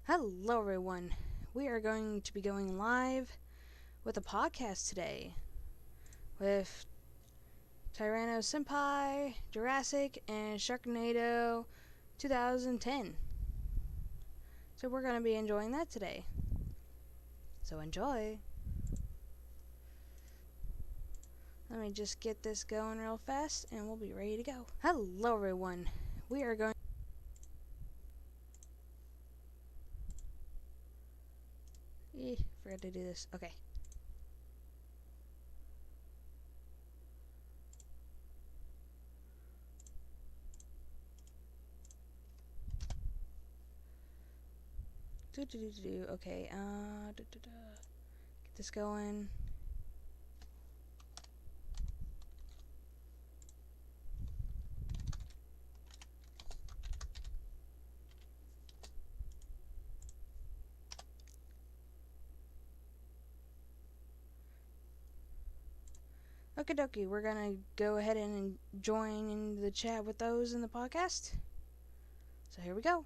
Hello, everyone. We are going to be going live with a podcast today with Tyrannos Senpai, Jurassic, and Sharknado 2010. So we're going to be enjoying that today. So enjoy. Let me just get this going real fast and we'll be ready to go. Hello, everyone. We are going. Forgot to do this. Okay. Okay. Get this going. Okie dokie, we're gonna go ahead and join in the chat with those in the podcast. So here we go.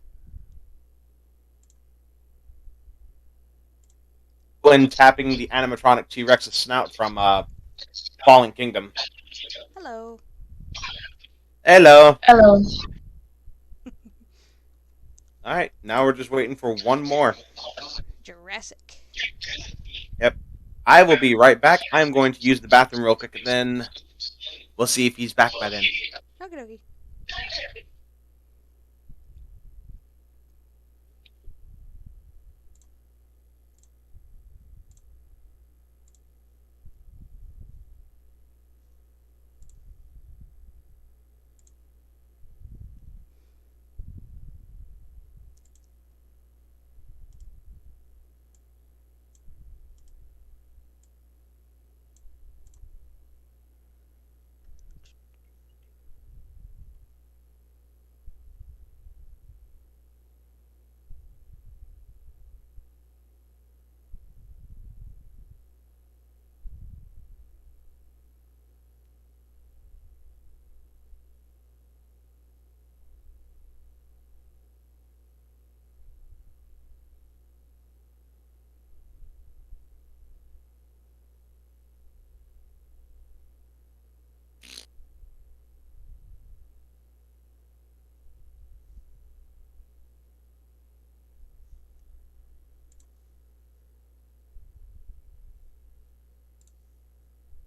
When tapping the animatronic T-Rex's snout from Fallen Kingdom. Hello. Hello. Hello. Alright, now we're just waiting for one more. Jurassic. Yep. I will be right back. I'm going to use the bathroom real quick, and then we'll see if he's back by then. Okie dokie.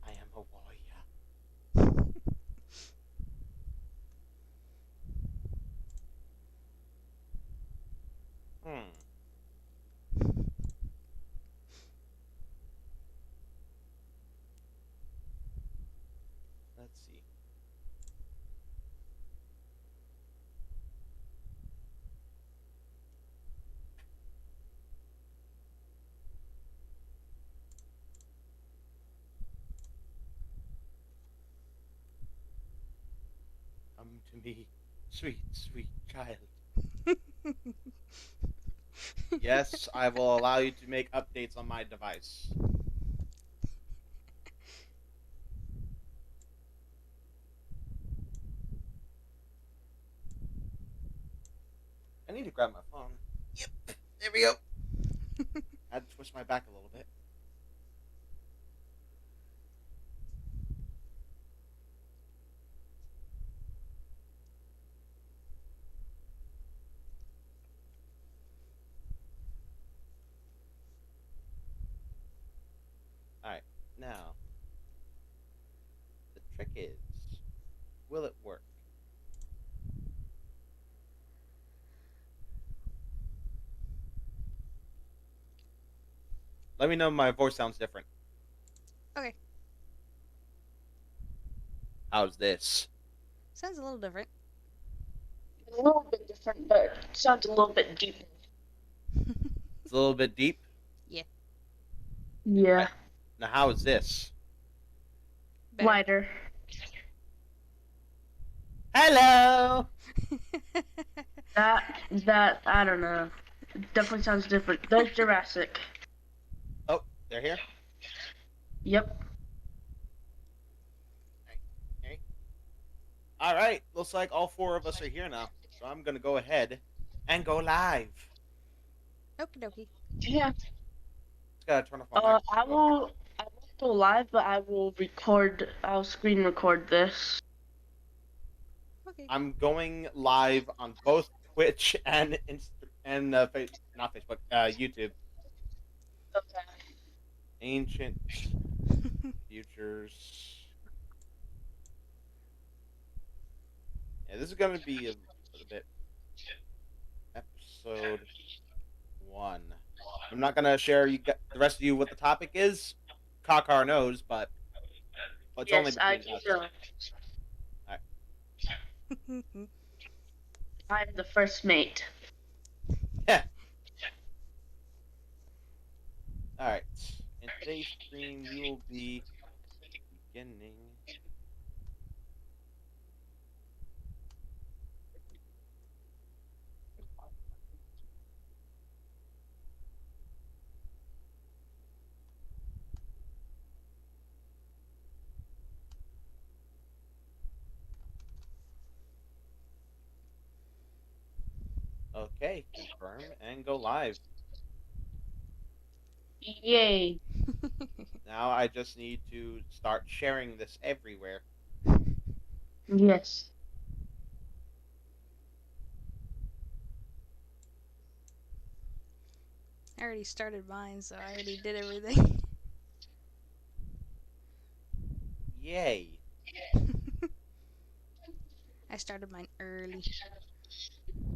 I am a warrior. Hmm. Let's see. Come to me, sweet, sweet child. Yes, I will allow you to make updates on my device. I need to grab my phone. Yep, there we go. I had to twist my back a little bit. Alright, now, the trick is, will it work? Let me know if my voice sounds different. Okay. How's this? Sounds a little different. A little bit different, but sounds a little bit deep. It's a little bit deep. Yeah. Yeah. Right. Now, how is this? Better. Lighter. Hello! That, I don't know. It definitely sounds different. There's Jurassic. Oh, they're here? Yep. Okay. Alright, looks like all four of us are here now. So I'm gonna go ahead and go live. Okie dokie. Yeah. Just gotta turn off my microphone. I will. I won't go live, but I will record. I'll screen record this. Okay. I'm going live on both Twitch and not Facebook, YouTube. Okay. Ancient futures. Yeah, this is gonna be a little bit episode 1. I'm not gonna share the rest of you what the topic is. Kakar knows, but it's only Yes, I between do us. know. All I'm the first mate. right. All right. In today's stream, we will be beginning. Okay, confirm and go live. Yay. Now I just need to start sharing this everywhere. Yes. I already started mine, so I already did everything. Yay. I started mine early.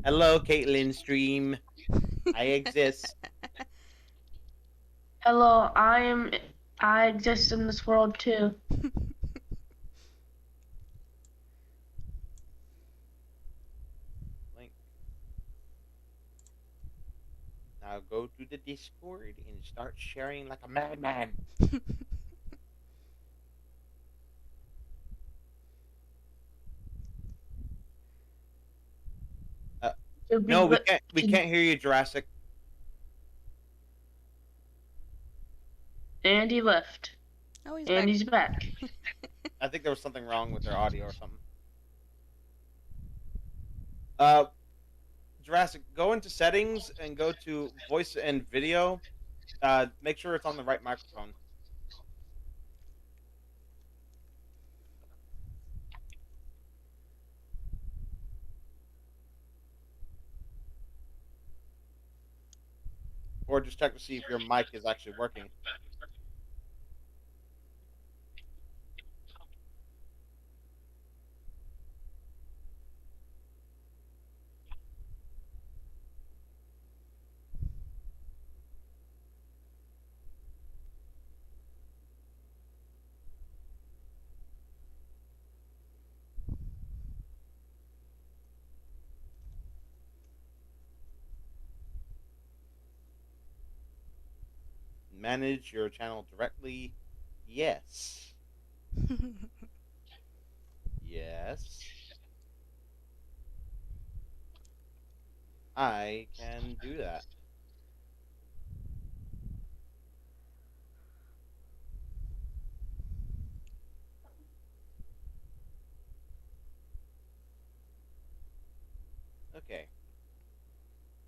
Hello, Caitlin Stream. I exist. Hello, I exist in this world too. Link. Now go to the Discord and start sharing like a madman. No, we can't. We can't hear you, Jurassic. And he left. Oh, he's And back. he's back. I think there was something wrong with their audio or something. Jurassic, go into settings and go to voice and video. Make sure it's on the right microphone. Or just check to see if your mic is actually working. Manage your channel directly. Yes. Yes. I can do that. Okay.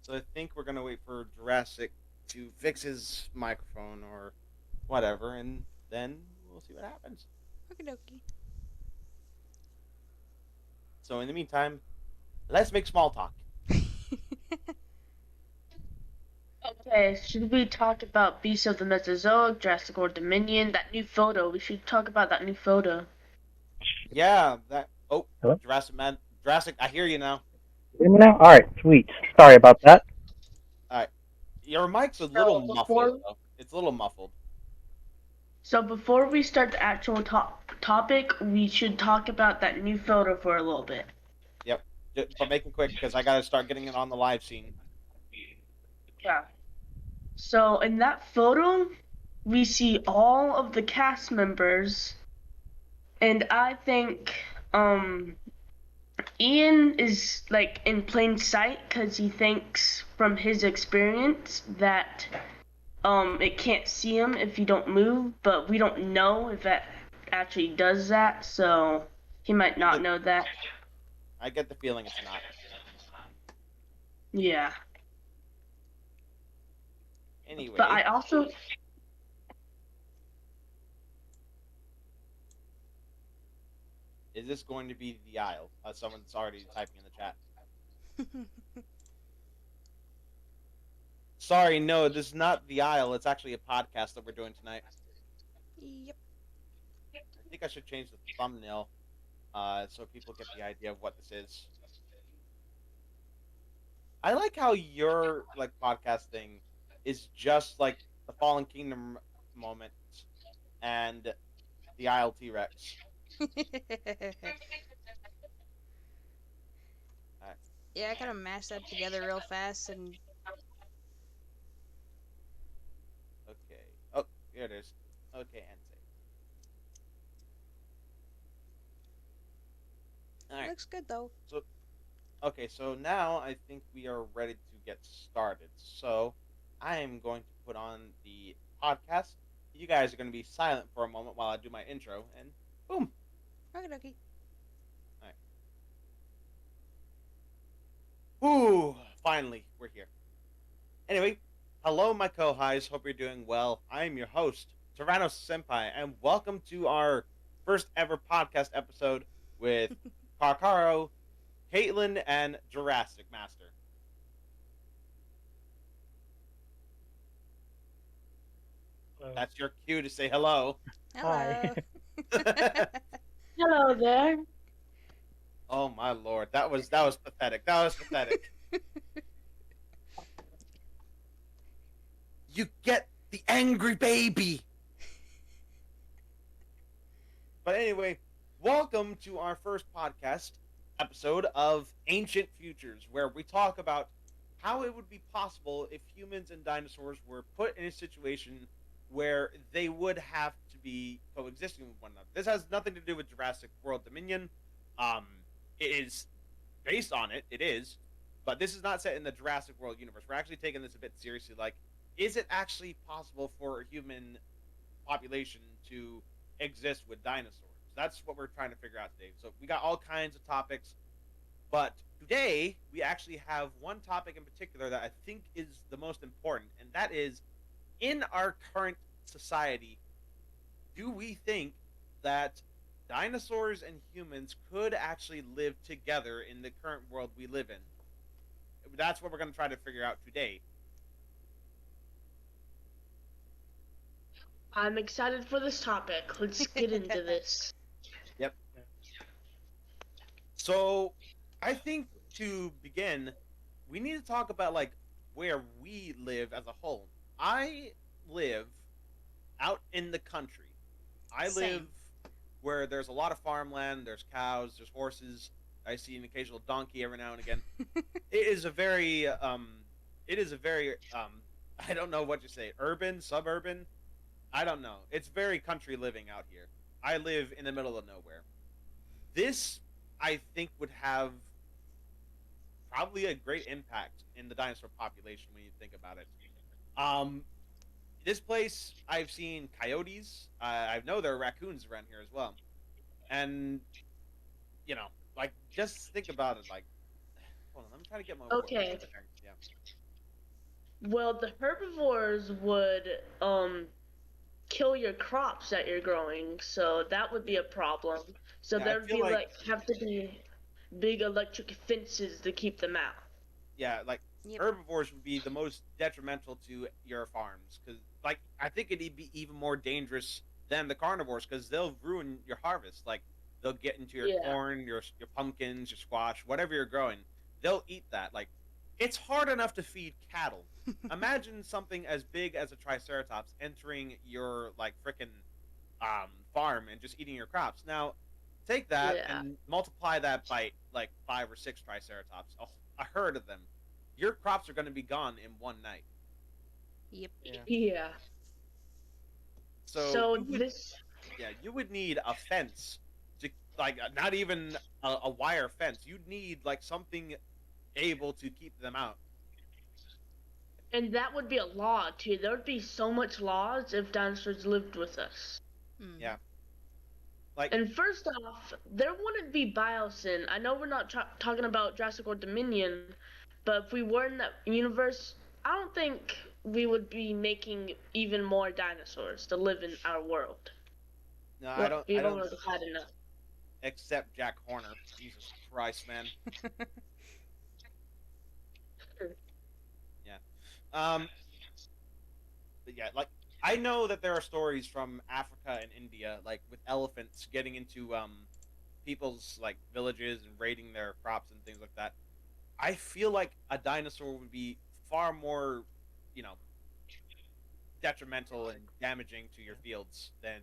So I think we're gonna wait for Jurassic to fix his microphone or whatever, and then we'll see what happens. Okie dokie. So in the meantime, let's make small talk. Okay, should we talk about Beasts of the Mesozoic, Jurassic World Dominion, that new photo? We should talk about that new photo. Yeah, that. Oh, Hello? Jurassic man, Jurassic. I hear you now. Hear me now? All right, sweet. Sorry about that. All right, your mic's a little muffled though. It's a little muffled. So before we start the actual topic, we should talk about that new photo for a little bit. Yep, but make it quick because I gotta start getting it on the live scene. Yeah. So in that photo, we see all of the cast members, and I think Ian is like in plain sight because he thinks from his experience that it can't see him if you don't move, but we don't know if that actually does that, so he might not know that. I get the feeling it's not. Yeah. But Anyway, I also is this going to be the aisle? Someone's already typing in the chat. Sorry, no, this is not the aisle. It's actually a podcast that we're doing tonight. Yep. I think I should change the thumbnail so people get the idea of what this is. I like how your like podcast thing is just like the Fallen Kingdom moment and the Isle T Rex. Right, Yeah, I kind of mashed that together real fast, and okay. Oh, here it is. Okay, and save. All it right. looks good though. So okay, so now I think we are ready to get started. So I am going to put on the podcast. You guys are going to be silent for a moment while I do my intro, and boom. Okie dokie. All right. Ooh, finally, we're here. Anyway, hello, my co-highs. Hope you're doing well. I am your host, Tyrannos Senpai, and welcome to our first ever podcast episode with Karkaro, Caitlin, and Jurassic Master. Hello. That's your cue to say hello. Hello. hello there. Oh my lord, that was pathetic. That was pathetic. You get the angry baby. But anyway, welcome to our first podcast episode of Ancient Futures, where we talk about how it would be possible if humans and dinosaurs were put in a situation where they would have to be coexisting with one another. This has nothing to do with Jurassic World Dominion. Um, it is based on it. It is, but this is not set in the Jurassic World universe. We're actually taking this a bit seriously. Like, is it actually possible for a human population to exist with dinosaurs? That's what we're trying to figure out today. So we got all kinds of topics, but today we actually have one topic in particular that I think is the most important, and that is, in our current society, do we think that dinosaurs and humans could actually live together in the current world we live in? That's what we're going to try to figure out today. I'm excited for this topic. Let's get into this. Yep. So, I think to begin, we need to talk about like where we live as a whole. I live out in the country. I live Same. where there's a lot of farmland, there's cows, there's horses. I see an occasional donkey every now and again. It is a very I don't know what you say, urban, suburban. I don't know. It's very country living out here. I live in the middle of nowhere. This, I think, would have probably a great impact in the dinosaur population when you think about it. Um, this place, I've seen coyotes. I know there are raccoons around here as well, and you know, like just think about it. Like, hold on, I'm trying to get my Okay. Yeah. Well, the herbivores would kill your crops that you're growing, so that would be a problem. So Yeah, I there would feel be like have to be big electric fences to keep them out. yeah, like Yep. herbivores would be the most detrimental to your farms because, like, I think it'd be even more dangerous than the carnivores because they'll ruin your harvest. Like, they'll get into your Yeah. corn, your pumpkins, your squash, whatever you're growing. They'll eat that. Like, it's hard enough to feed cattle. Imagine something as big as a triceratops entering your like frickin' farm and just eating your crops. Now, take that Yeah. and multiply that by like 5 or 6 triceratops, a herd of them. Your crops are going to be gone in one night. Yep. Yeah. So, So you would, this yeah, you would need a fence to like not even a wire fence. You'd need like something able to keep them out. and that would be a law too. There would be so much laws if dinosaurs lived with us. Mm. Yeah. Like, And first off, there wouldn't be biosyn. I know we're not talking about Jurassic World Dominion, but if we were in that universe, I don't think we would be making even more dinosaurs to live in our world. No, We've I don't already had enough. accept Jack Horner. Jesus Christ, man. Yeah. Um. But yeah, like I know that there are stories from Africa and India, like with elephants getting into people's like villages and raiding their crops and things like that. I feel like a dinosaur would be far more, you know, detrimental and damaging to your fields than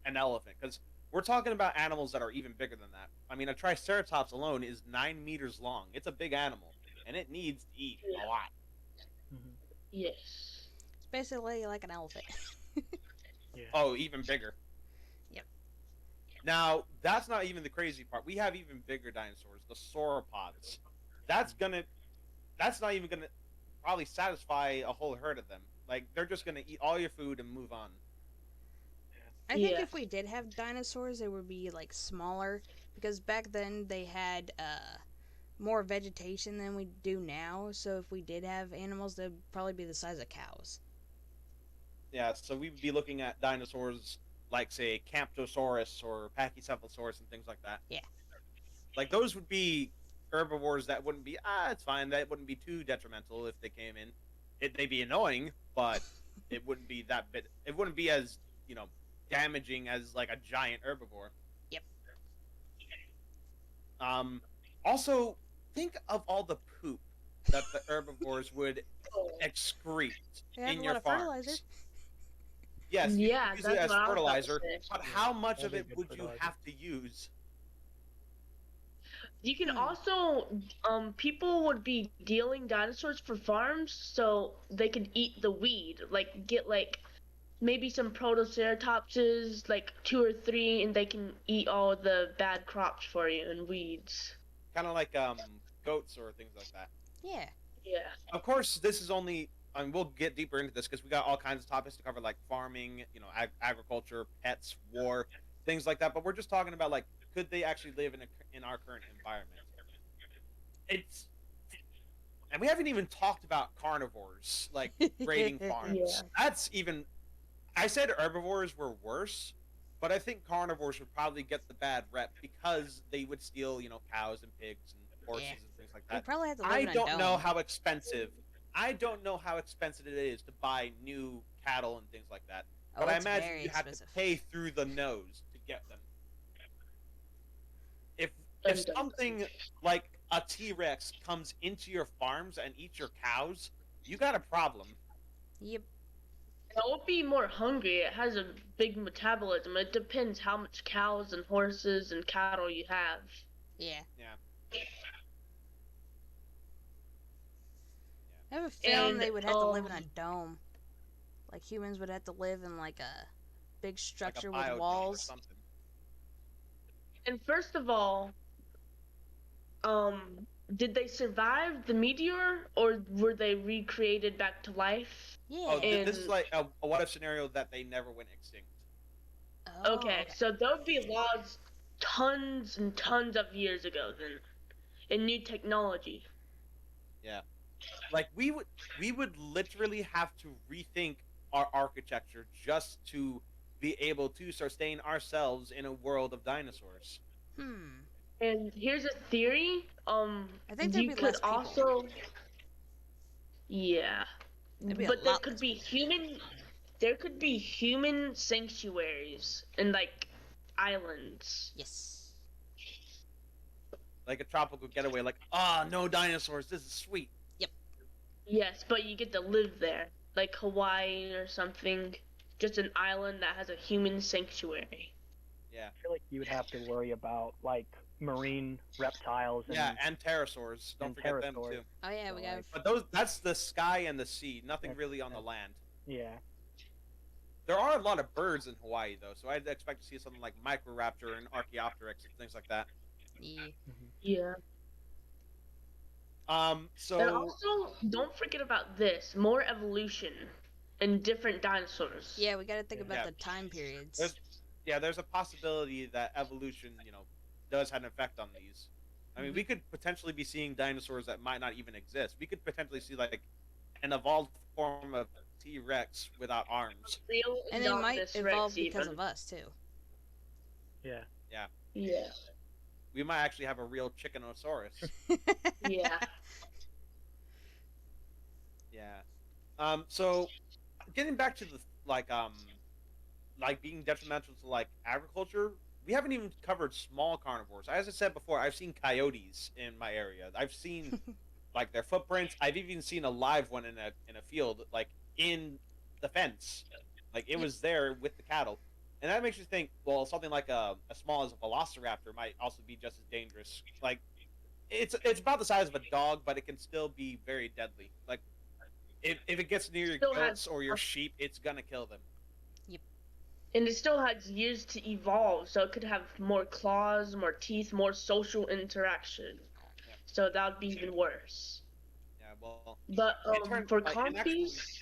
an elephant because we're talking about animals that are even bigger than that. I mean, a triceratops alone is 9 meters long. It's a big animal, and it needs to eat a Yeah. lot. Mhm. Yes. It's basically like an elephant. Yeah. Oh, even bigger. Yep. Now, that's not even the crazy part. We have even bigger dinosaurs, the sauropods. That's gonna that's not even gonna probably satisfy a whole herd of them. Like they're just gonna eat all your food and move on. I think Yeah. if we did have dinosaurs, they would be like smaller because back then they had more vegetation than we do now. So if we did have animals, they'd probably be the size of cows. Yeah, so we would be looking at dinosaurs like say Camptosaurus or Pachycephalosaurus and things like that. Yeah. Like those would be herbivores that wouldn't be it's fine. That wouldn't be too detrimental if they came in. They'd be annoying, but it wouldn't be that bit. It wouldn't be as damaging as like a giant herbivore. Yep. Um. Also, think of all the poop that the herbivores would excrete They have in a your lot of farms. fertilizer. Yes, you Yeah, could use it that's as what I was about to fertilizer, say. but Yeah, how much that'd of be it good would you fertilizer. have to use? You can Hmm. also, people would be dealing dinosaurs for farms so they could eat the weed. Like, get, like, maybe some protoceratopses, like 2 or 3, and they can eat all the bad crops for you and weeds. Kind of like goats or things like that. Yeah. Yeah. Of course, this is only. I mean, we'll get deeper into this because we got all kinds of topics to cover, like farming, agriculture, pets, war, things like that. But we're just talking about like, could they actually live in our current environment? It's and we haven't even talked about carnivores like raiding farms. Yeah. That's even. I said herbivores were worse, but I think carnivores would probably get the bad rep because they would steal, cows and pigs and horses Yeah. and things like We that. probably have to live I in a don't dome. know how expensive. I don't know how expensive it is to buy new cattle and things like that. Oh, But I it's imagine very you have to expensive. pay through the nose to get them. If And something like a T-Rex comes into your farms and eats your cows, you got a problem. Yep. it would be more hungry. It has a big metabolism. It depends how much cows and horses and cattle you have. Yeah. Yeah. I have a feeling And, they would have to live in a dome. Like humans would have to live in like a big Like a structure with biodome or walls. something. And first of all, did they survive the meteor or were they recreated back to life? Yeah. Oh, And- this is like a what if scenario that they never went extinct. Oh, Okay, so there would be laws tons and tons of years ago then, and new technology. Yeah. Like we would literally have to rethink our architecture just to be able to sustain ourselves in a world of dinosaurs. Hmm. And here's a theory. I think there'd You be could less people. also, yeah, There'd be a but there lot could less be human. There could be human sanctuaries and like islands. Yes. Like a tropical getaway, like, no dinosaurs, this is sweet. Yes, but you get to live there, like Hawaii or something. Just an island that has a human sanctuary. Yeah. I feel like you would have to worry about like marine reptiles and Yeah, and pterosaurs. Don't and forget them pterosaurs. too. Oh yeah, we So, got. like- But that's the sky and the sea, nothing That's- really on the land. yeah. There are a lot of birds in Hawaii though, so I'd expect to see something like Microraptor and Archaeopteryx and things like that. Yeah. Yeah. And So also, don't forget about this: more evolution and different dinosaurs. Yeah, we got to think about Yeah. the time periods. there's a possibility that evolution, does have an effect on these. I mean, we could potentially be seeing dinosaurs that might not even exist. We could potentially see like an evolved form of T-Rex without arms. Real And they might Indominus evolve Rex because even. of us too. Yeah. Yeah, Yeah. we might actually have a real Chickenosaurus. Yeah. Yeah. So getting back to the like being detrimental to like agriculture, we haven't even covered small carnivores. As I said before, I've seen coyotes in my area. I've seen like their footprints. I've even seen a live one in a field, like in the fence, like it Yep. was there with the cattle, and that makes you think. Well, something like as small as a velociraptor might also be just as dangerous. Like it's about the size of a dog, but it can still be very deadly. Like if it gets near your Still has, goats or your sheep, it's gonna kill them. and it still has years to evolve, so it could have more claws, more teeth, more social interaction. Yeah, So that would be even worse. yeah. Well, But it turned for like compies,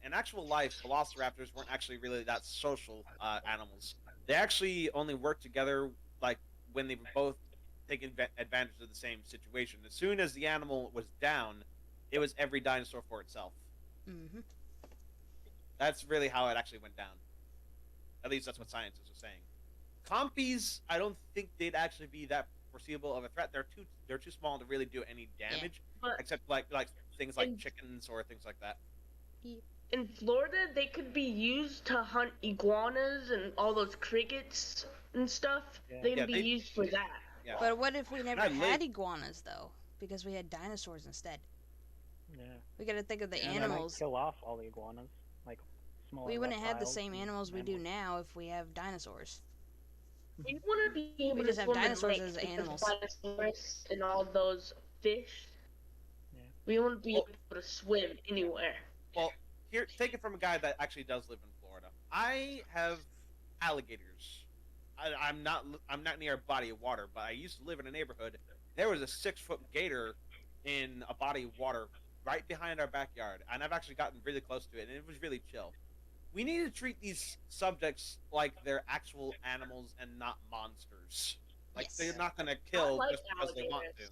in actual life, velociraptors weren't actually really that social animals. They actually only worked together like when they were both taking advantage of the same situation. As soon as the animal was down, it was every dinosaur for itself. Mm-hmm. That's really how it actually went down. At least that's what scientists are saying. Compies, I don't think they'd actually be that foreseeable of a threat. They're too small to really do any damage, but except like things like in, chickens or things like that. in Florida, they could be used to hunt iguanas and all those crickets and stuff. Yeah. They can Yeah, be they used for that. yeah. But what if we And never I had live iguanas though? Because we had dinosaurs instead. Yeah. We gotta think of the Yeah, And they might animals. kill off all the iguanas, like smaller We wouldn't have the reptiles same and animals we do mammals. now if we have dinosaurs. We want to be able We to just have swim in dinosaurs lakes as with animals. the dinosaurs and all those fish. Yeah. We want to be Well, able to swim anywhere. well, here, take it from a guy that actually does live in Florida. I have alligators. I'm not near a body of water, but I used to live in a neighborhood. There was a 6 foot gator in a body of water right behind our backyard, and I've actually gotten really close to it, and it was really chill. We need to treat these subjects like they're actual animals and not monsters. Like Yes. they're not gonna I kill like just because they want to. alligators.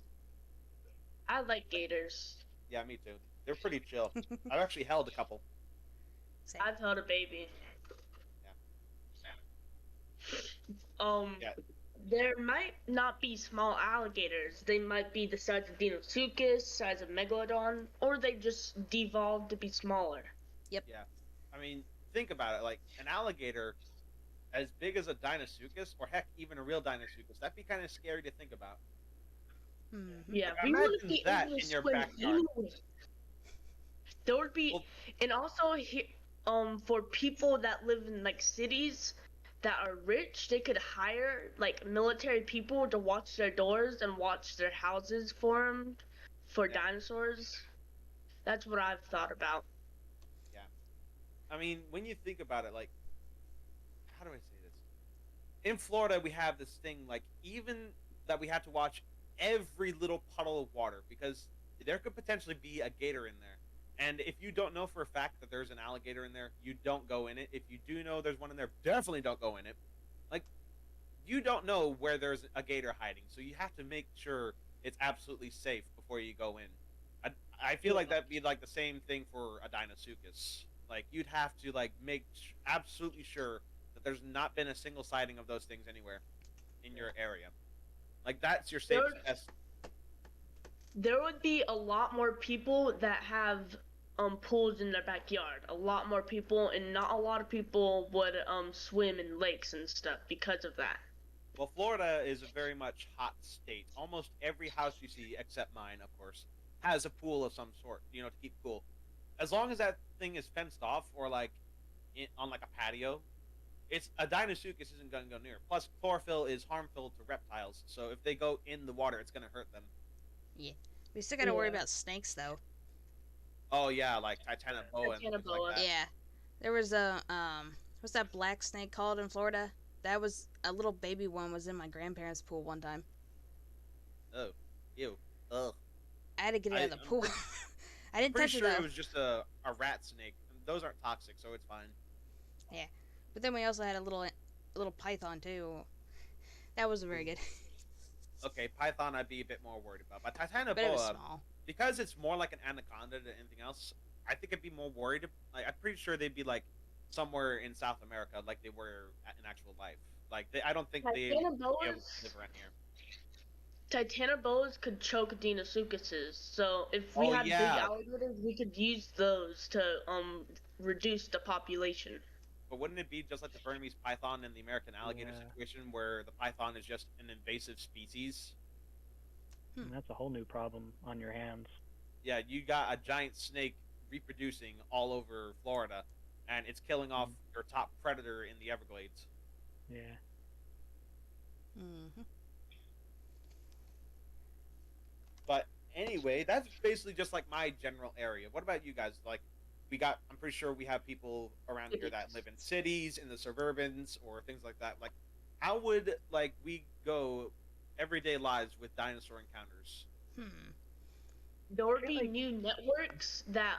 I like gators. Yeah, me too. They're pretty chill. I've actually held a couple. Same. I've held a baby. Yeah. There might not be small alligators. They might be the size of Deinosuchus, size of Megalodon, or they just devolved to be smaller. Yeah. I mean, think about it. Like an alligator as big as a Deinosuchus, or heck, even a real Deinosuchus, that'd be kind of scary to think about. Mm-hmm. Yeah, Like, we want to imagine be that able to in your swim backyard. anywhere. There would be, Well, and also for people that live in like cities that are rich, they could hire like military people to watch their doors and watch their houses for them, for Yeah. dinosaurs. That's what I've thought about. I mean, when you think about it, like, how do I say this? In Florida, we have this thing, like, even that we have to watch every little puddle of water because there could potentially be a gator in there. And if you don't know for a fact that there's an alligator in there, you don't go in it. If you do know there's one in there, definitely don't go in it. Like, you don't know where there's a gator hiding, so you have to make sure it's absolutely safe before you go in. I feel like that'd be like the same thing for a Deinosuchus. Like, you'd have to like make absolutely sure that there's not been a single sighting of those things anywhere in your area. Like, that's your safest best. There would be a lot more people that have pools in their backyard. A lot more people, and not a lot of people would swim in lakes and stuff because of that. Well, Florida is a very much hot state. Almost every house you see, except mine, of course, has a pool of some sort. To keep cool. As long as that thing is fenced off or like on like a patio, it's a Deinosuchus isn't going to go near. Plus, chlorophyll is harmful to reptiles, so if they go in the water, it's going to hurt them. We still gotta worry Yeah. about snakes though. Oh yeah, like Titanoboa and things Titanoboa. like that. Yeah. There was a what's that black snake called in Florida? That was a little baby one was in my grandparents' pool one time. Oh, ew, ugh. I had to get it out of the I'm pool. I didn't Pretty touch sure it it though. was just a rat snake. Those aren't toxic, so it's fine. But then we also had a little python too. That wasn't very good. Okay, Python I'd be a bit more worried about, but But it was Titanoboa, small. because it's more like an anaconda than anything else, I think I'd be more worried. Like, I'm pretty sure they'd be like somewhere in South America, like they were in actual life. Like I don't think they'd be able to live around here. Titanoboas could choke Deinosuchuses, so if we Oh had big yeah, alligators, we could use those to reduce the population. but wouldn't it be just like the Burmese python and the American alligator Yeah. situation, where the python is just an invasive species? And that's a whole new problem on your hands. Yeah, you got a giant snake reproducing all over Florida, and it's killing off your top predator in the Everglades. Yeah. Mm-hmm. But anyway, that's basically just like my general area. What about you guys? Like, I'm pretty sure we have people around here that live in cities, in the suburbans, or things like that. Like, how would like we go everyday lives with dinosaur encounters? There would be new networks that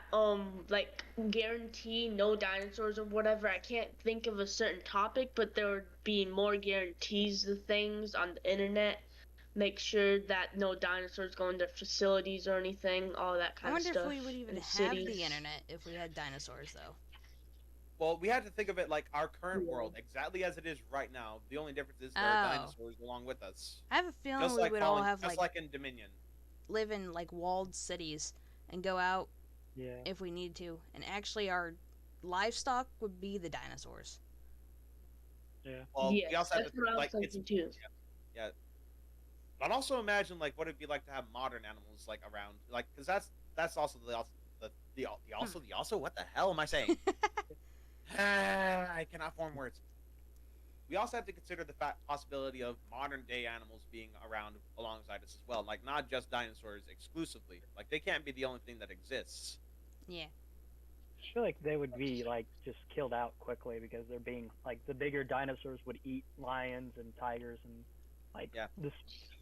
like guarantee no dinosaurs or whatever. I can't think of a certain topic, but there would be more guarantees of things on the internet. Make sure that no dinosaurs go into facilities or anything, all that I kind of wonder stuff. if we would even in have cities. the internet if we had dinosaurs, though. Well, we have to think of it like our current Yeah. world, exactly as it is right now. The only difference is there Oh. are dinosaurs along with us. I have a feeling Just we like would all Fallen- have just like in Dominion. live in like walled cities and go out Yeah. if we need to. And actually, our livestock would be the dinosaurs. Yeah. Well, Yes, we also have that's to what I was like it's thinking too. yeah. But also imagine like what it'd be like to have modern animals like around, like because that's also the also what the hell am I saying? I cannot form words. We also have to consider the possibility of modern day animals being around alongside us as well, like not just dinosaurs exclusively. Like they can't be the only thing that exists. Yeah. I feel like they would be like just killed out quickly because they're being like the bigger dinosaurs would eat lions and tigers and like this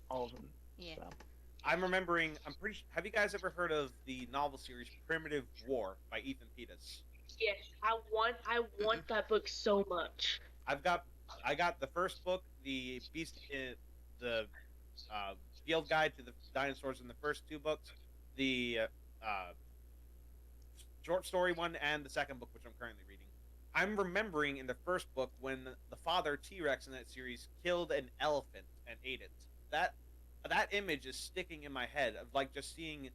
all of them. Yeah. So. I'm remembering. Have you guys ever heard of the novel series Primitive War by Ethan Pettis? Yes, I want that book so much. I got the first book, the Field Guide to the Dinosaurs in the first two books, the short story one, and the second book, which I'm currently reading. I'm remembering in the first book when the father T-Rex in that series killed an elephant and ate it. That image is sticking in my head of like just seeing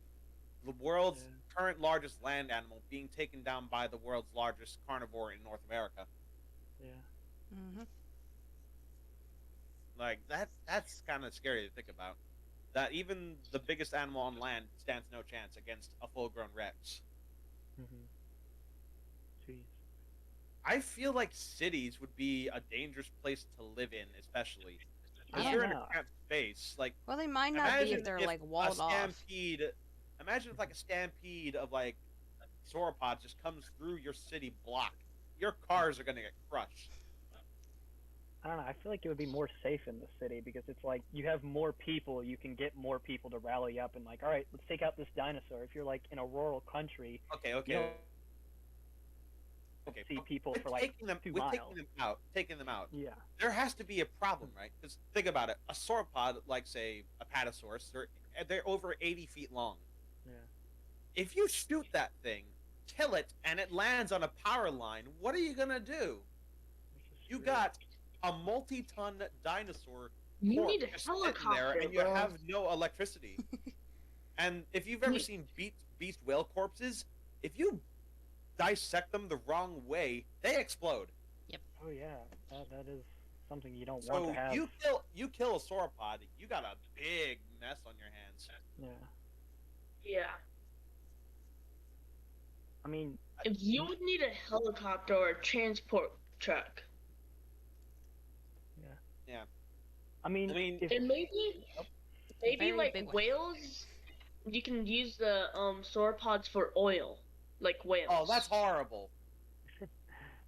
the world's current largest land animal being taken down by the world's largest carnivore in North America. Yeah. Mm-hmm. Like that's kind of scary to think about. That even the biggest animal on land stands no chance against a full-grown Rex. Jeez. I feel like cities would be a dangerous place to live in, especially. I If don't you're in know. a cramped space, like Well, they might not be if they're like walled off. Imagine if like a stampede of like sauropods just comes through your city block. Your cars are gonna get crushed. I don't know. I feel like it would be more safe in the city because it's like you have more people, you can get more people to rally up and like, all right, let's take out this dinosaur. If you're like in a rural country, Okay. you don't see people for like taking them, 2 with miles. taking them out. Yeah. There has to be a problem, right? Because think about it. A sauropod, like say a patasaurus, they're over 80 feet long. Yeah. If you shoot that thing, kill it, and it lands on a power line, what are you gonna do? You got a multi-ton dinosaur. You need a just sitting helicopter, there, and you bro. have no electricity. And if you've ever seen beast whale corpses, if you dissect them the wrong way, they explode. Oh yeah, that is something you don't want So to have. you kill a sauropod, you got a big mess on your hands. Yeah. Yeah. I mean, If you would need a helicopter or a transport truck. Yeah. I mean, if, And maybe Very like big one. whales, you can use the sauropods for oil, like whales. Oh, that's horrible.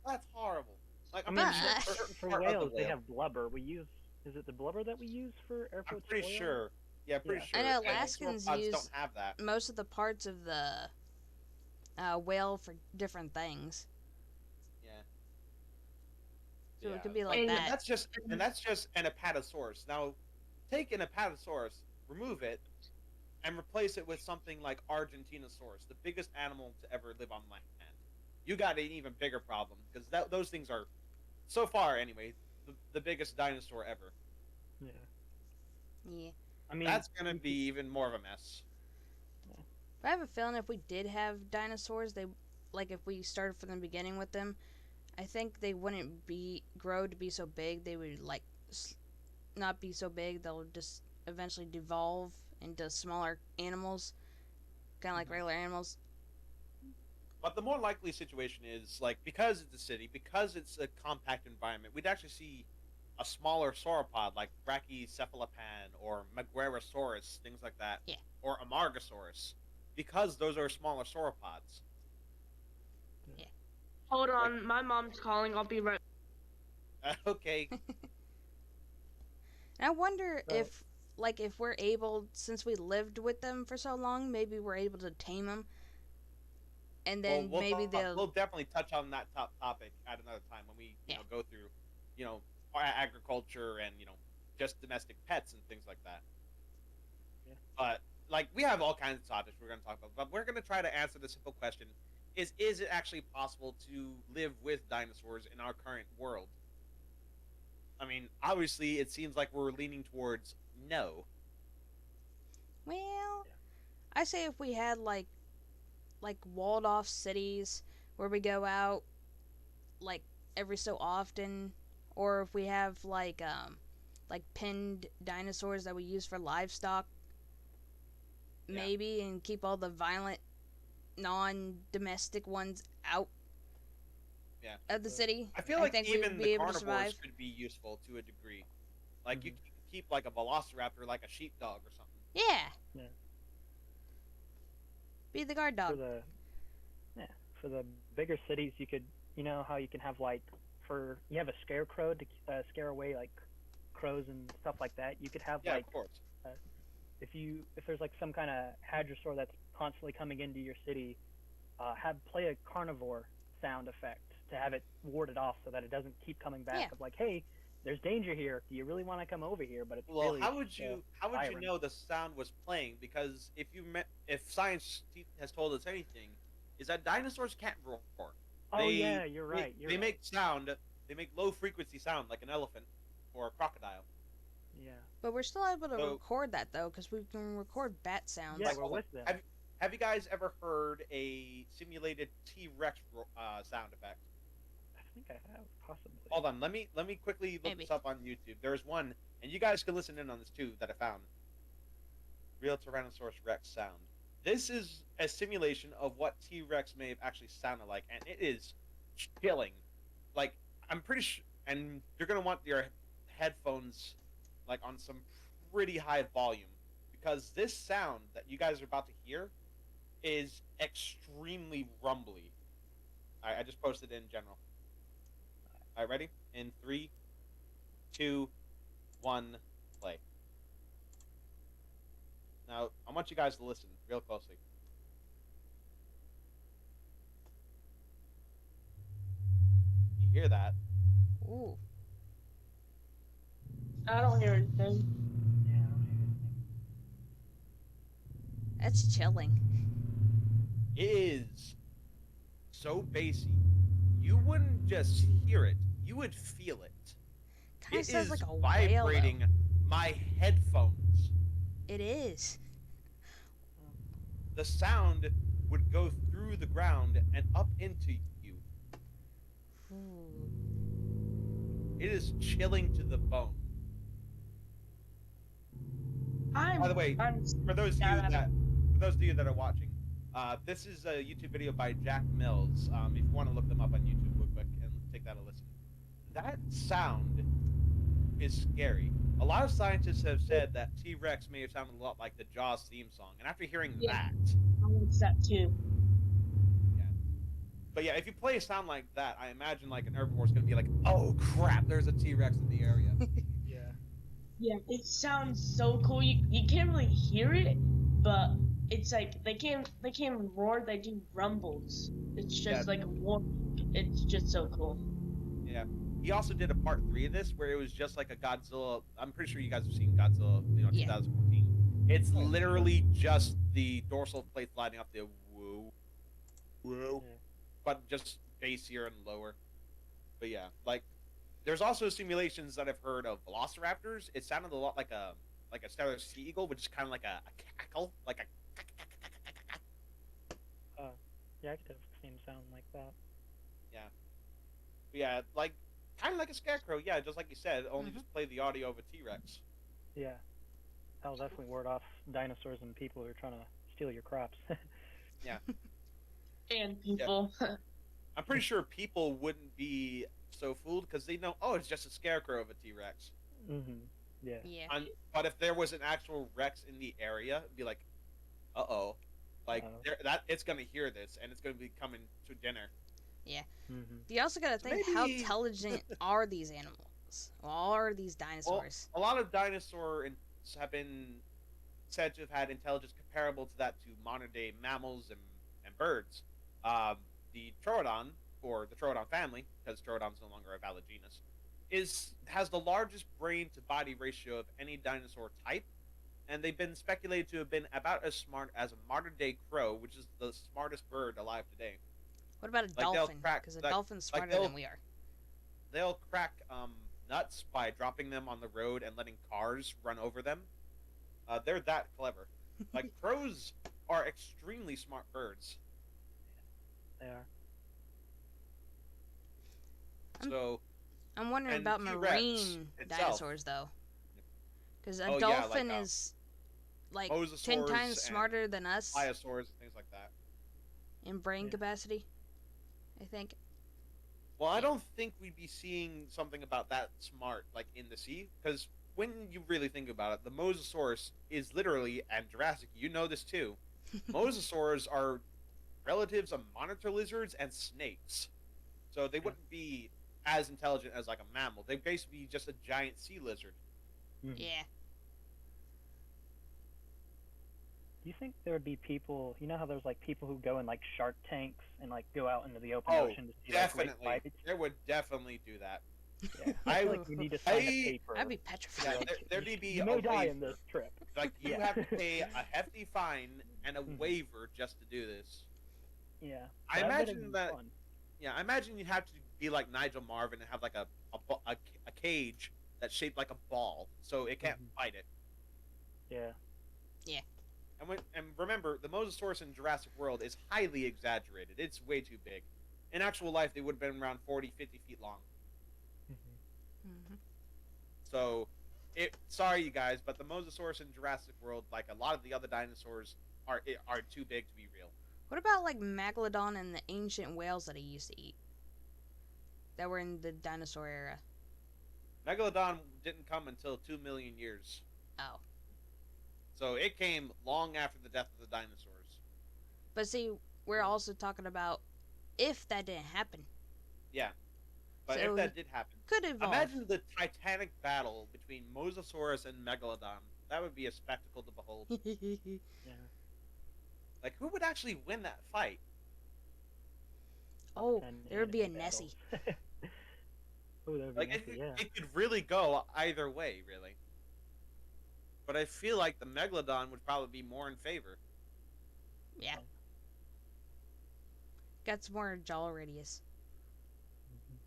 That's horrible. Like I I'm mean, But- pretty sure for part of the whales they whale. have blubber. We use. Is it the blubber that we use for I'm airports? pretty oil? sure. Yeah, pretty Yeah. sure. I know And Alaskans sauropods use- don't have that. Most of the parts of the whale for different things. Yeah. So Yeah. it could be like And that. That's just an apatosaurus. Now, take an apatosaurus, remove it, and replace it with something like Argentinosaurus, the biggest animal to ever live on land, you got an even bigger problem because those things are, so far anyway, the biggest dinosaur ever. Yeah. Yeah. I mean, That's gonna be even more of a mess. But I have a feeling if we did have dinosaurs, like if we started from the beginning with them, I think they wouldn't grow to be so big. They would like not be so big. They'll just eventually devolve into smaller animals, kind of like regular animals. But the more likely situation is like because it's a city, because it's a compact environment, we'd actually see a smaller sauropod like Brachycephalopan or Maguarosaurus, things like that, Yeah. or Amargasaurus, because those are smaller sauropods. Hold on, my mom's calling. I'll be right. Okay. And I wonder So- if we're able, since we lived with them for so long, maybe we're able to tame them, and then maybe they'll. we'll definitely touch on that topic at another time when we go through agriculture and just domestic pets and things like that. Yeah. But like we have all kinds of topics we're going to talk about, but we're going to try to answer the simple question: is it actually possible to live with dinosaurs in our current world? I mean, obviously, it seems like we're leaning towards no. Well, I say if we had like walled off cities where we go out like every so often, or if we have like pinned dinosaurs that we use for livestock, maybe, and keep all the violent non-domestic ones out of the city. I feel like think even we'd be the able to carnivores survive. could be useful to a degree. Like you can keep like a velociraptor, like a sheepdog or something. Yeah. Yeah. Be the guard dog. For the bigger cities, you could, how you can have you have a scarecrow to scare away like crows and stuff like that. You could have of course. If there's like some kind of hadrosaur that's constantly coming into your city, play a carnivore sound effect to have it warded off so that it doesn't keep coming back. Yeah. Of like, hey, there's danger here. Do you really want to come over here? But it's Well, really how would you siren. know the sound was playing? Because if science has told us anything, is that dinosaurs can't roar. Oh yeah, you're right. They make sound. They make low frequency sound like an elephant or a crocodile. Yeah. But we're still able to So- record that though, because we can record bat sounds. Yeah, Like, we're with them. Have you guys ever heard a simulated T-Rex sound effect? I think I have possibly. Hold on, let me quickly look Maybe. this up on YouTube. There's one, and you guys can listen in on this too, that I found. Real Tyrannosaurus Rex sound. This is a simulation of what T-Rex may have actually sounded like, and it is chilling. Like, I'm pretty sure, and you're gonna want your headphones like on some pretty high volume, because this sound that you guys are about to hear is extremely rumbly. Alright, I just posted it in general. Alright, ready? In 3, 2, 1, play. Now, I want you guys to listen real closely. You hear that? Ooh. I don't hear anything. Yeah, I don't hear anything. That's chilling. It is so bassy. You wouldn't just hear it, you would feel it. Kind of It sounds is like a whale, vibrating though. my headphones. It is. The sound would go through the ground and up into you. Ooh. It is chilling to the bone. By the way, for those of you that are watching, this is a YouTube video by Jack Mills. If you want to look them up on YouTube real quick and take that a listen. That sound is scary. A lot of scientists have said that T-Rex may have sounded a lot like the Jaws theme song, and after hearing that, I want that too. but yeah, if you play a sound like that, I imagine like an herbivore is gonna be like, "Oh crap, there's a T-Rex in the area." Yeah. Yeah, it sounds so cool. You can't really hear it, but it's like they can't roar. They do rumbles. It's just like a war. It's just so cool. Yeah. He also did a part 3 of this where it was just like a Godzilla. I'm pretty sure you guys have seen Godzilla, Yeah. 2014. It's literally just the dorsal plates lining up the whoa, Yeah. but just bassier and lower. But yeah, like there's also simulations that I've heard of velociraptors. It sounded a lot like a stellar sea eagle, which is kind of like a cackle, like a. Yeah, I could have seen sound like that. Yeah, but yeah, like kind of like a scarecrow. Yeah, just like you said, only just play the audio of a T-Rex. Yeah. That'll definitely ward off dinosaurs and people who are trying to steal your crops. Yeah, And people. I'm pretty sure people wouldn't be so fooled because they know, oh, it's just a scarecrow of a T-Rex. Yeah. Yeah. But if there was an actual Rex in the area, it'd be like, uh-oh. Like, that it's going to hear this, and it's going to be coming to dinner. Yeah. Mm-hmm. You also got to think, how maybe- intelligent are these animals? Well, are these dinosaurs? Well, a lot of dinosaurs have been said to have had intelligence comparable to that to modern-day mammals and birds. The Troodon, or the Troodon family, because Troodon's no longer a valid genus, has the largest brain-to-body ratio of any dinosaur type, and they've been speculated to have been about as smart as a modern-day crow, which is the smartest bird alive today. What about a they'll dolphin? crack- Because a like- dolphin's like smarter than we are. They'll crack nuts by dropping them on the road and letting cars run over them. They're that clever. Like, crows are extremely smart birds. They are. So, I'm wondering and about T-Rex marine itself. dinosaurs, though. Because a Oh, yeah, dolphin like, is like 10 mosasaurs times and smarter than us pliosaurs and things like that. in brain Yeah. capacity, I think. Well, I don't think we'd be seeing something about that smart, like, in the sea, because when you really think about it, the Mosasaurus is literally, and Jurassic, you know this too, Mosasaurs are relatives of monitor lizards and snakes. So they wouldn't be as intelligent as, like, a mammal. They'd basically be just a giant sea lizard. Yeah. Do you think there would be people? You know how there's like people who go in like Shark Tanks and like go out into the open Oh, ocean to see like great definitely. fights? There would definitely do that. Yeah. I feel like we need to sign a paper. I'd be Yeah, petrified. there'd be You a may die waiver. in this trip. Like, you Yeah. have to pay a hefty fine and a Mhm. waiver just to do this. Yeah. I But bet imagine it'd be that- fun. Yeah, I imagine you'd have to be like Nigel Marvin and have like a cage that's shaped like a ball, so it can't Mhm. bite it. Yeah. And remember, the Mosasaurus in Jurassic World is highly exaggerated. It's way too big. In actual life, they would have been around 40, 50 feet long. Mhm. So, sorry you guys, but the Mosasaurus in Jurassic World, like a lot of the other dinosaurs, are too big to be real. What about like Megalodon and the ancient whales that he used to eat? That were in the dinosaur era. Megalodon didn't come until 2 million years. Oh. So it came long after the death of the dinosaurs. But see, we're also talking about if that didn't happen. Yeah. But So if that did happen, Could evolve. imagine the titanic battle between Mosasaurus and Megalodon. That would be a spectacle to behold. Yeah. Like, who would actually win that fight? Oh, And there would be a anime Nessie. battles. Oh, that would be Like, Nessie, yeah. it could really go either way, really. But I feel like the Megalodon would probably be more in favor. Yeah. Got some more jaw radius.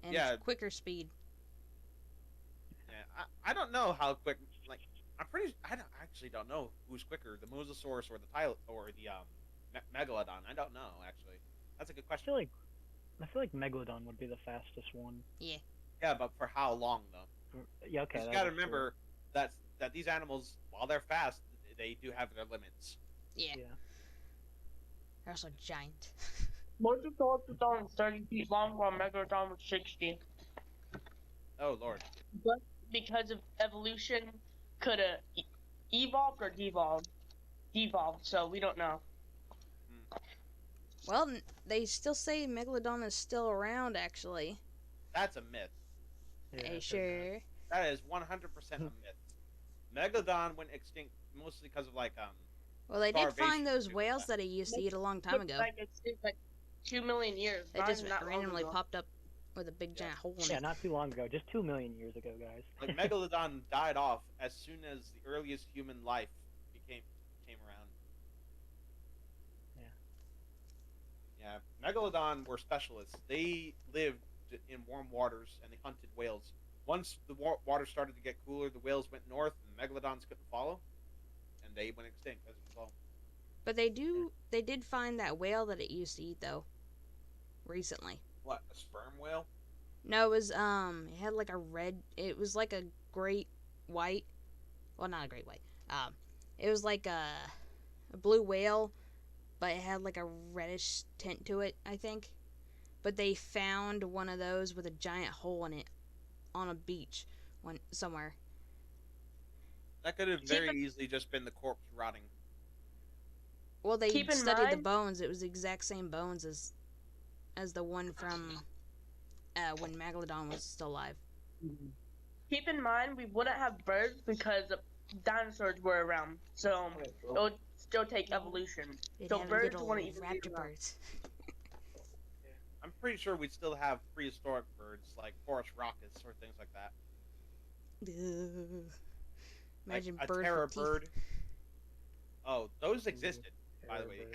And Yeah. quicker speed. Yeah, I don't know how quick. Like, I actually don't know who's quicker, the Mosasaurus or the Megalodon. I don't know actually. That's a good I question. feel like Megalodon would be the fastest one. Yeah, but for how long though? Yeah, okay. You that got to is true. remember that these animals, while they're fast, they do have their limits. Yeah. Yeah. They're also giant. Mosasaurus was 30 feet long while Megalodon was 60. Oh lord. But because of evolution, could have evolved or devolved? Devolved, so we don't know. Well, they still say Megalodon is still around, actually. That's a myth. Yeah, Are you I've heard sure? That is 100% a myth. Megalodon went extinct mostly because of like Well, they did starvation find those too, whales but- that he used to eat a long time ago. Like it's like 2 million years. They not just even that long randomly ago. popped up with a big giant hole in Yeah, it. not too long ago. Just 2 million years ago, guys. like Megalodon died off as soon as the earliest human life became Megalodon were specialists. They lived in warm waters and they hunted whales. Once the water started to get cooler, the whales went north and megalodons couldn't follow, and they went extinct as a result. But they did find that whale that it used to eat though recently. What, a sperm whale? No, it was it had like a red. It was like a great white. Well, not a great white. It was like a blue whale, but it had like a reddish tint to it, I think. But they found one of those with a giant hole in it on a beach somewhere. That could have very easily just been the corpse rotting. Well, they Keep in studied the mind- bones. It was the exact same bones as the one from when Megalodon was still alive. Keep in mind, we wouldn't have birds because dinosaurs were around, so it would still take evolution. They'd So have birds little wouldn't even be raptor around. birds. I'm pretty sure we'd still have prehistoric birds like Forest Rockus or things like that. Ugh. Imagine like a bird terror with teeth. bird. Oh, those existed, by the way.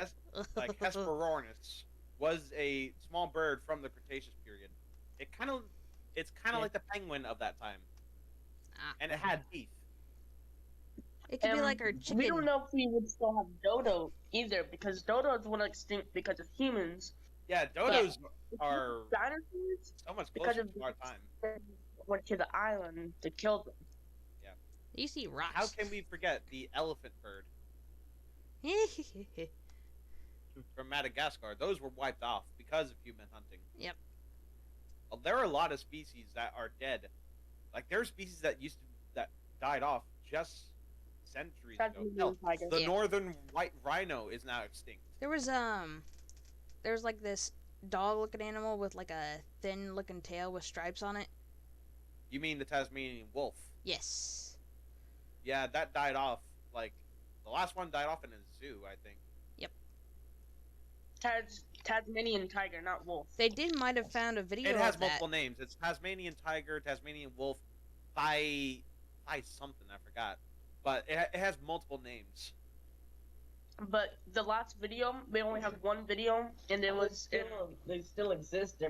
Like Hesperornis was a small bird from the Cretaceous period. It's kind of like the penguin of that time, Ah. and it had teeth. It could be like our chicken. We don't know if we would still have dodo either because dodos went extinct because of humans. Yeah, dodos are Dinosaurs so much because closer of to our time. went to the island to kill them. You see rocks. How can we forget the elephant bird from Madagascar? Those were wiped off because of human hunting. Yep. Well, there are a lot of species that are dead. Like there are species that died off just centuries ago. Hell, the Yeah. northern white rhino is now extinct. There was like this dog-looking animal with like a thin-looking tail with stripes on it. You mean the Tasmanian wolf? Yes. Yeah, that died off. Like the last one died off in a zoo, I think. Tasmanian tiger, not wolf. They might have found a video It has of that. multiple names. It's Tasmanian tiger, Tasmanian wolf, thigh something, I forgot. But it has multiple names. But the last video, we only have one video, and it was they still exist.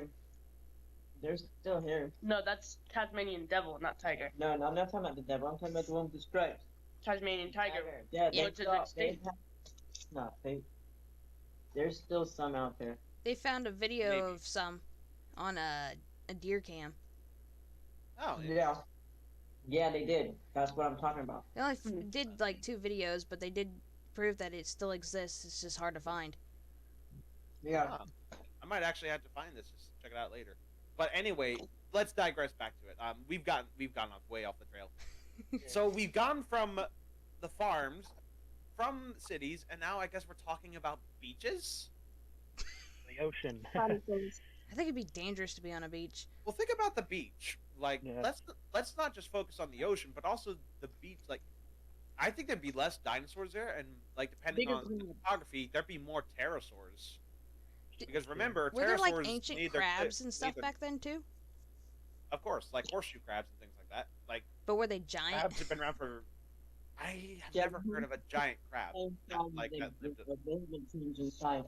They're still here. no, that's Tasmanian devil, not tiger. No, I'm not talking about the devil. I'm talking about the one with the stripes. Tasmanian tiger. Yeah, Yeah, they which is still, extinct. there's still some out there. They found a video Maybe. of some on a deer cam. Oh, Yeah, they did. That's what I'm talking about. They only did like 2 videos, but they did prove that it still exists. It's just hard to find. Yeah. Huh. I might actually have to find this. Just check it out later. But anyway, let's digress back to it. We've gone way off the trail. So we've gone from the farms, from cities, and now I guess we're talking about beaches. The ocean. I think it'd be dangerous to be on a beach. Well, think about the beach. Like, Yeah. let's not just focus on the ocean, but also the beach. Like, I think there'd be less dinosaurs there, and like depending Bigger on the than- topography, there'd be more pterosaurs. Because remember, Were there pterosaurs like ancient need their crabs clip- and stuff need their- back then too? Of course, like horseshoe crabs and things like that. Like But were they giant? crabs have been around for. I have Yeah. never heard of a giant crab. Like that lived in- They haven't changed in size.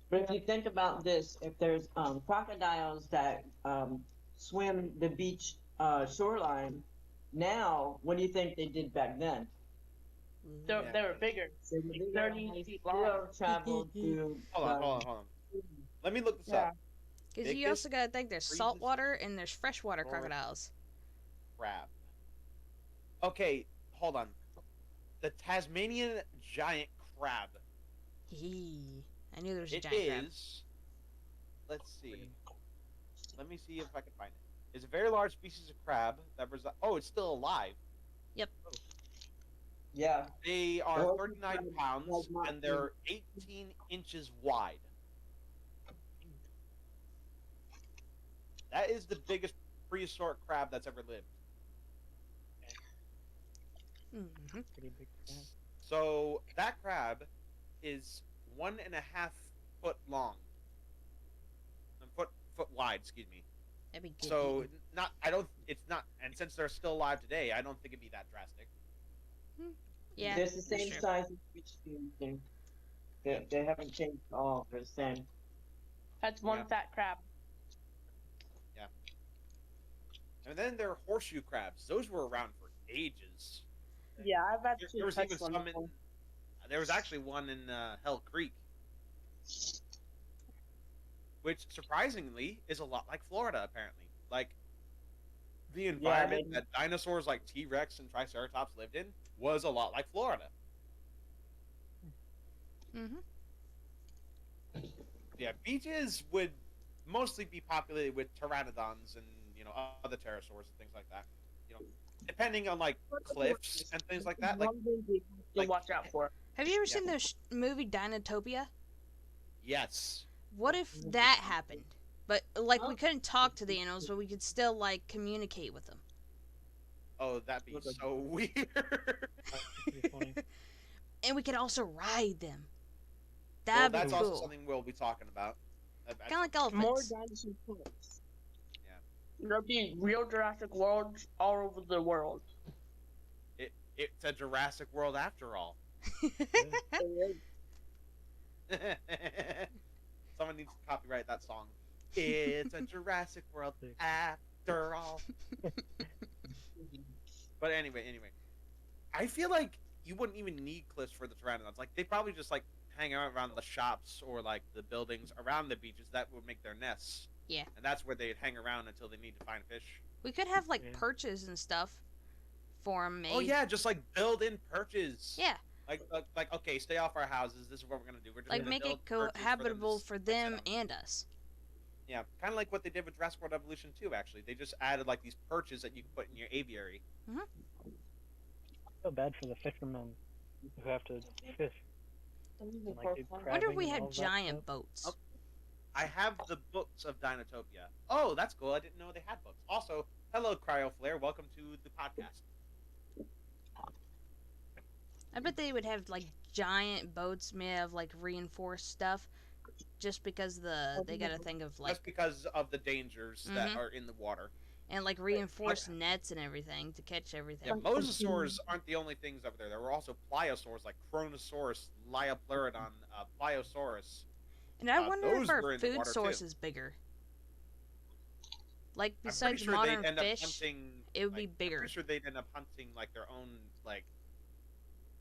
But if you think about this, if there's crocodiles that swim the beach shoreline, now what do you think they did back then? They Yeah. were bigger. They were 30 they feet still long. traveled through. Hold on. Let me look this Yeah. up. Because you Biggest also gotta think there's freezes saltwater and there's freshwater or- crocodiles. Crab. Okay, hold on. The Tasmanian giant crab. Hee. I knew there was a It giant crab. is. Let's see. Let me see if I can find it. It's a very large species of crab that oh, it's still alive. Yeah. They are Well, 39 pounds was not and they're 18 inches wide. That is the biggest prehistoric crab that's ever lived. Mm-hmm. Pretty big crab. So that crab is 1.5 foot long, and foot wide. Excuse me. That'd be good. So eating. it's not, and since they're still alive today, I don't think it'd be that drastic. Yeah. They're the that's same true. size as beach thing. They haven't changed at all. They're the same. That's one Yeah. fat crab. And then there are horseshoe crabs. Those were around for ages. Yeah, I've There, actually there was even touched one some in. before. There was actually one in Hell Creek, which surprisingly is a lot like Florida. Apparently, like the environment they- that dinosaurs like T Rex and Triceratops lived in was a lot like Florida. Mm-hmm. Yeah, beaches would mostly be populated with pteranodons and other pterosaurs and things like that. You know, depending on like cliffs and things like that. One thing you have to like watch out for. Have you ever Yeah. seen the movie Dinotopia? yes, What if that happened? But like we Huh? couldn't talk to the animals, but we could still like communicate with them. oh that'd be so weird. That'd be funny. And we could also ride them. Well, That'd that's be also cool. something we'll be talking about. Kind of like More elephants. dinosaur parks. Yeah. There'll be real Jurassic Worlds all over the world. It's a Jurassic World after all. Someone needs to copyright that song. It's a Jurassic World after all. But anyway, I feel like you wouldn't even need cliffs for the pteranodons. Like they probably just like hang out around the shops or like the buildings around the beaches that would make their nests. Yeah. And that's where they'd hang around until they need to find fish. We could have like Yeah. perches and stuff for them made. Oh yeah, just like build in perches. Yeah, Like okay, stay off our houses. This is what we're gonna do. We're just like gonna make build it perches cohabitable to for sit them on. and us. Yeah, kind of like what they did with Jurassic World Evolution 2, actually. They just added like these perches that you can put in your aviary. I feel bad for the fishermen who have to fish. and, like, do I wonder if crabbing we and had all that giant stuff. boats. Oh. I have the books of Dinotopia. Oh, that's cool. I didn't know they had books. Also, hello, CryoFlare. Welcome to the podcast. I bet they would have like giant boats made of like reinforced stuff, just because they got to think of like Just because of the dangers that Mhm. are in the water. and like reinforced nets and everything to catch everything. Yeah, mosasaurs aren't the only things over there. There were also pliosaurs like Chronosaurus, Liopleurodon, Pliosaurus. And I wonder if those our were in the food water, source too. is bigger. Like I'm pretty besides sure modern they'd end up fish, hunting, it would be like, I'm bigger. pretty sure they'd end up hunting like their own like.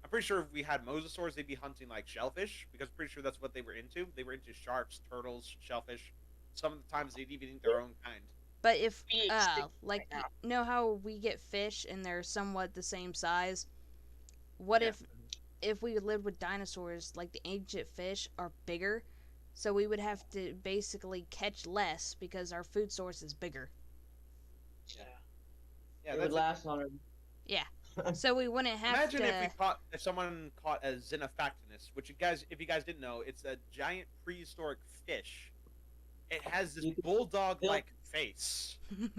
I'm pretty sure if we had mosasaurs, they'd be hunting like shellfish because I'm pretty sure that's what they were into. They were into sharks, turtles, shellfish. Some of the times they'd even eat their own kind. But if Be extinct like right now. you know how we get fish and they're somewhat the same size, what Yeah. if we lived with dinosaurs? Like the ancient fish are bigger, so we would have to basically catch less because our food source is bigger. Yeah, it would that's last longer. So we wouldn't have Imagine to. if someone caught a Xenophanctinus, which if you guys didn't know, it's a giant prehistoric fish. It has this You could bulldog-like face. There's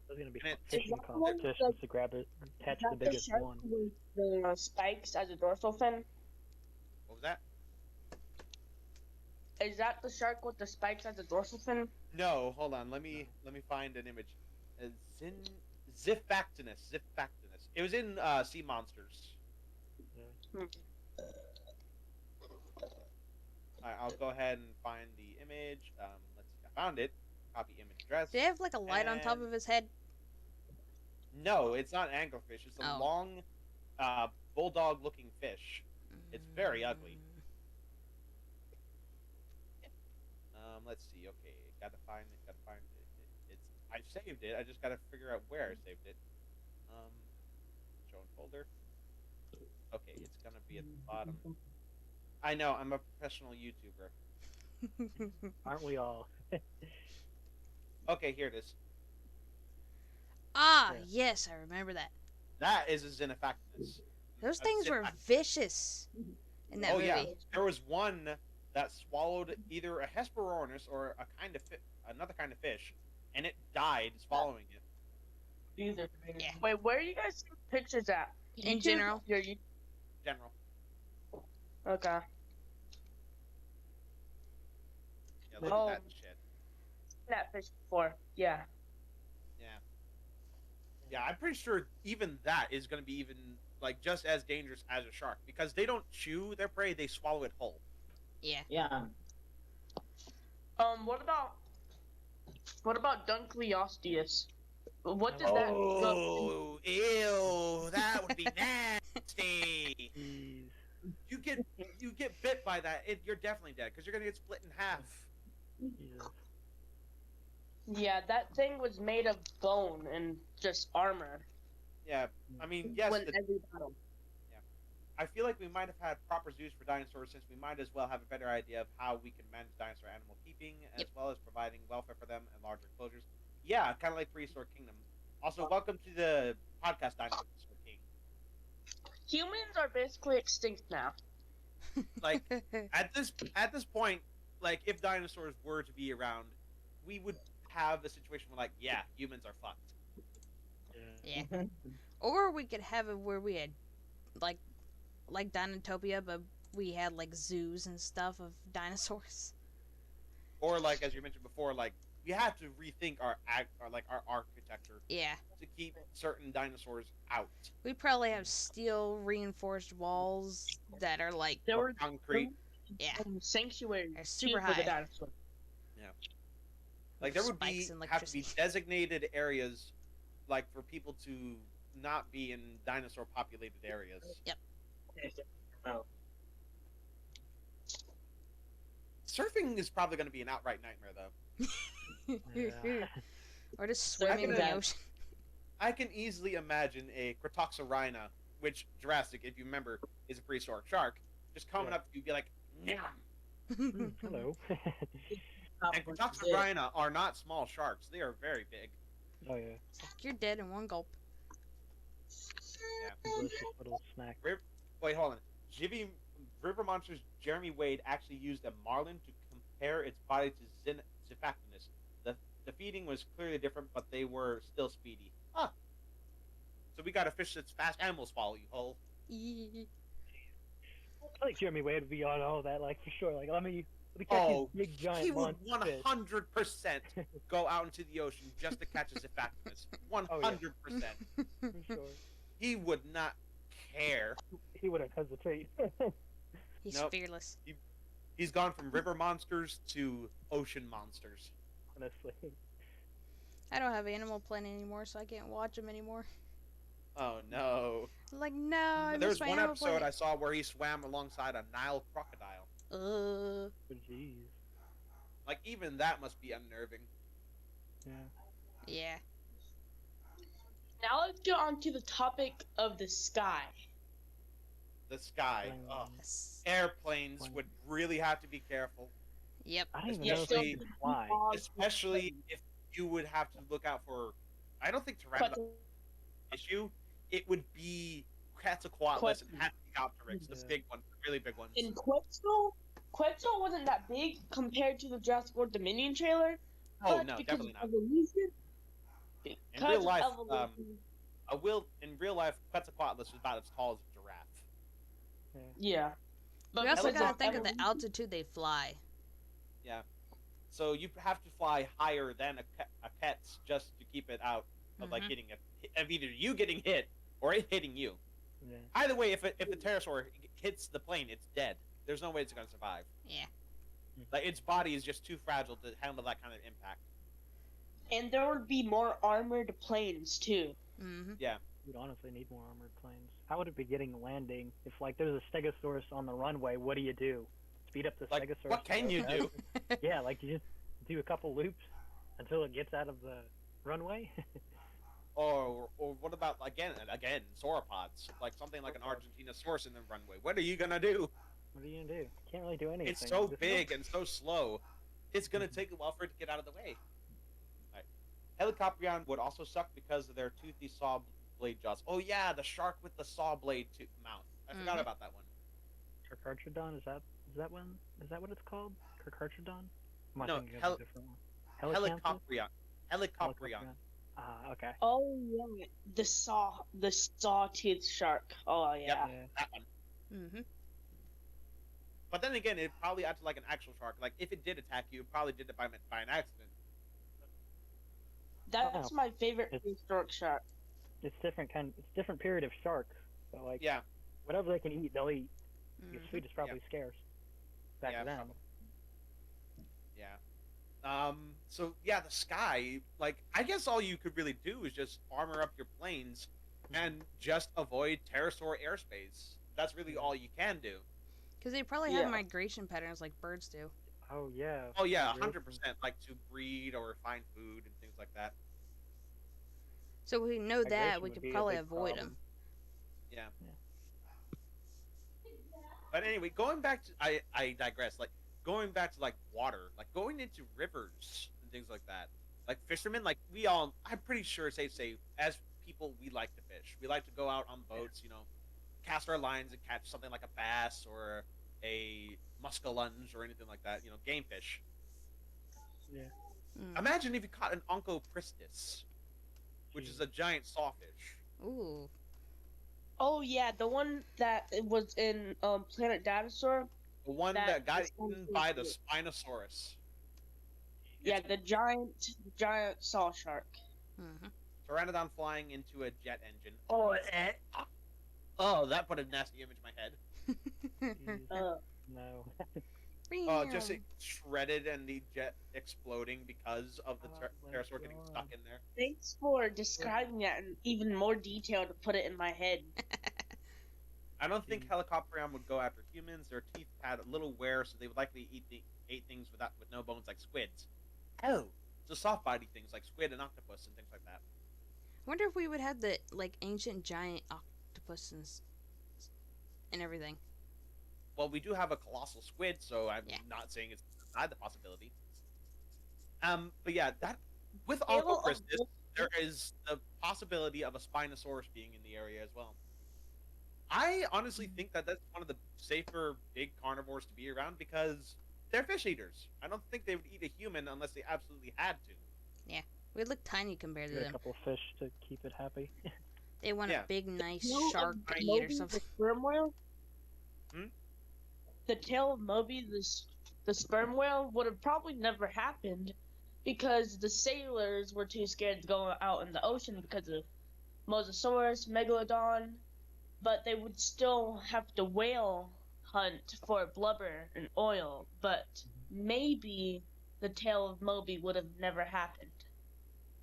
gonna be And it- fishing Is that the one with competitions the- to grab it, catch Is the that the biggest shark one. with the spikes as a dorsal fin? What was that? Is that the shark with the spikes as a dorsal fin? No, hold on. Let me find an image. Xiphactinus. It was in Sea Monsters. I'll go ahead and find the image. Let's see. I found it. Copy image address. Do they have like a light on top And- of his head? No, it's not an anglerfish. It's a Oh. long, bulldog-looking fish. It's very ugly. Let's see. Okay, gotta find it. I saved it. I just gotta figure out where I saved it. Show in folder. Okay, it's gonna be at the bottom. I know. I'm a professional YouTuber. Aren't we all? Okay, here it is. Ah, Yeah. yes, I remember that. That is a Xenophanctinus. Those A things were Xenophanctinus. vicious in that Oh movie. yeah, there was one that swallowed either a Hesperornis or another kind of fish, and it died swallowing it. These are big. Yeah. Wait, where are you guys seeing pictures at? In YouTube? general. Your YouTube? General. Okay. Yeah, look Oh. at that shit. That fish before. Yeah. Yeah, I'm pretty sure even that is going to be even like just as dangerous as a shark because they don't chew their prey; they swallow it whole. Yeah. Yeah. What about Dunkleosteus? What did that Oh, ew! That would be nasty. Jeez. You get you get bit by that, you're definitely dead because you're gonna get split in half. Jesus. Yeah, that thing was made of bone and just armor. Yeah, I mean, yes, When every battle. I feel like we might have had proper zoos for dinosaurs since we might as well have a better idea of how we can manage dinosaur animal keeping as well as providing welfare for them and larger enclosures. Yeah, kind of like Prehistoric Kingdom. Also, welcome to the podcast, Dinosaur King. Humans are basically extinct now. Like at this point, like if dinosaurs were to be around, we would have a situation where, like, yeah, humans are fucked. Yeah. Or we could have it where we had like Dinotopia, but we had like zoos and stuff of dinosaurs. Or like as you mentioned before, like we have to rethink our architecture. Yeah. To keep certain dinosaurs out. We probably have steel reinforced walls that are like There were concrete. Yeah. Sanctuaries They're super for the high. dinosaurs. Yeah. Like there would Spikes be and have to be electricity. designated areas, like for people to not be in dinosaur populated areas. Yep. Oh. Surfing is probably going to be an outright nightmare, though. Yeah. Or just swimming in the that- ocean. I can easily imagine a Cretoxorhina, which Jurassic, if you remember, is a prehistoric shark, just coming Yeah. up to you, be like, "Nyah." Hello. And Cretoxorhina are not small sharks; they are very big. Oh yeah. It's like you're dead in one gulp. Delicious little snack. Wait, hold on. River Monsters Jeremy Wade actually used a marlin to compare its body to Xiphactinus. The feeding was clearly different, but they were still speedy. Huh. So we got a fish that's fast and will swallow you whole. Eee. I like Jeremy Wade would be on all that, like for sure. Like let me catch Oh, these big giant he would monster fish. 100% go out into the ocean just to catch a Xiphactinus. 100%. For sure. He would not care. He wouldn't hesitate. He's Nope. fearless. He's gone from river monsters to ocean monsters. Honestly. I don't have Animal Planet anymore, so I can't watch him anymore. Oh no. Like, no, I There miss was my one Animal episode I saw where he swam alongside a Nile crocodile. Planet. But jeez. Like, even that must be unnerving. Yeah. Yeah. Now let's get on to the topic of the sky. The sky. Plane. Ugh. Yes. Airplanes Plane. would really have to be careful. Yep. I don't even Yeah, know if still- they can fly. Especially if you would have to look out for... I don't think Tyrannos issue. It would be Quetzalcoatlus and Hatchopteryx, the Yeah. big ones, the really big ones. In Quetzal wasn't that big compared to the Jurassic World Dominion trailer. Oh, but no, because definitely not. of evolution, In because real life, of evolution, in real life, Quetzalcoatlus was about as tall as a giraffe. yeah. But We also because gotta of think of the evolution- altitude they fly. So you have to fly higher than a Quetz just to keep it out of like Mhm. getting of either you getting hit or it hitting you. Yeah. Either way, if the pterosaur hits the plane, it's dead. There's no way it's going to survive. Yeah. Like its body is just too fragile to handle that kind of impact. And there would be more armored planes too. Mm-hmm. We'd honestly need more armored planes. How would it be getting landing if like there's a Stegosaurus on the runway? What do? Speed up the Like, Stegosaurus? what can you do? Yeah, like you just do a couple loops until it gets out of the runway. Or what about again sauropods, like something like an Argentinosaurus in the runway? What are you gonna do? What are you gonna do? Can't really do anything. It's so Just- big and so slow. It's gonna take a while for it to get out of the way. Right. Helicoprion would also suck because of their toothy saw blade jaws. Oh yeah, the shark with the saw blade mouth. I forgot Mhm. about that one. Carchartrodon, is that one? Is that what it's called? Carchartrodon? Am I No, thinking of a different one? Helicoprion. Helicoprion. Ah, okay. Oh yeah, the sawtooth shark. Oh yeah. Yeah. That one. Mm-hmm. But then again, it probably acted like an actual shark. Like if it did attack you, it probably did it by an accident. That's my favorite It's- prehistoric shark. It's different period of shark. So like Yeah. whatever they can eat, they'll eat. Because Mm-hmm. food is probably scarce back Yeah, then. probably. Yeah. So yeah, the sky. Like, I guess all you could really do is just armor up your planes and just avoid pterosaur airspace. That's really all you can do. Because they probably have Yeah. migration patterns like birds do. Oh yeah. Oh yeah, Migration. 100%. Like to breed or find food and things like that. So we know that Migration we would could be a probably big avoid problem. them. Yeah. Yeah. But anyway, going back to I digress. Like going back to like water, like going into rivers and things like that. Like fishermen, like we all, I'm pretty sure it's safe to say, as people, we like to fish. We like to go out on boats, cast our lines and catch something like a bass or a muskellunge or anything like that. Game fish. Yeah. Mm. Imagine if you caught an Onchopristis, which is a giant sawfish. Ooh. Oh yeah, the one that was in Planet Dinosaur. The one That that got is eaten by the Spinosaurus. Yeah, the giant saw shark. Mm-hmm. Pteranodon flying into a jet engine. That put a nasty image in my head. Uh, No. Just it shredded and the jet exploding because of the Oh my pterosaur getting God. stuck in there. Thanks for describing that in even more detail to put it in my head. I don't think Helicopterion would go after humans. Their teeth had a little wear, so they would likely eat things with no bones, like squids. Oh, so soft body things like squid and octopus and things like that. I wonder if we would have the ancient giant octopus and everything. Well, we do have a colossal squid, so I'm Yeah. not saying it's not the possibility. But yeah, that with Tail of Onchopristis, there is the possibility of a Spinosaurus being in the area as well. I honestly think that that's one of the safer big carnivores to be around because they're fish eaters. I don't think they would eat a human unless they absolutely had to. We'd look tiny compared to Get a them. couple of fish to keep it happy. They want Yeah. a big, nice Tail of shark to eat or Moby, something. the sperm whale. Hmm? The tail of Moby, the sperm whale, would have probably never happened because the sailors were too scared to go out in the ocean because of Mosasaurus, Megalodon, but they would still have to whale hunt for blubber and oil. But maybe the tail of Moby would have never happened.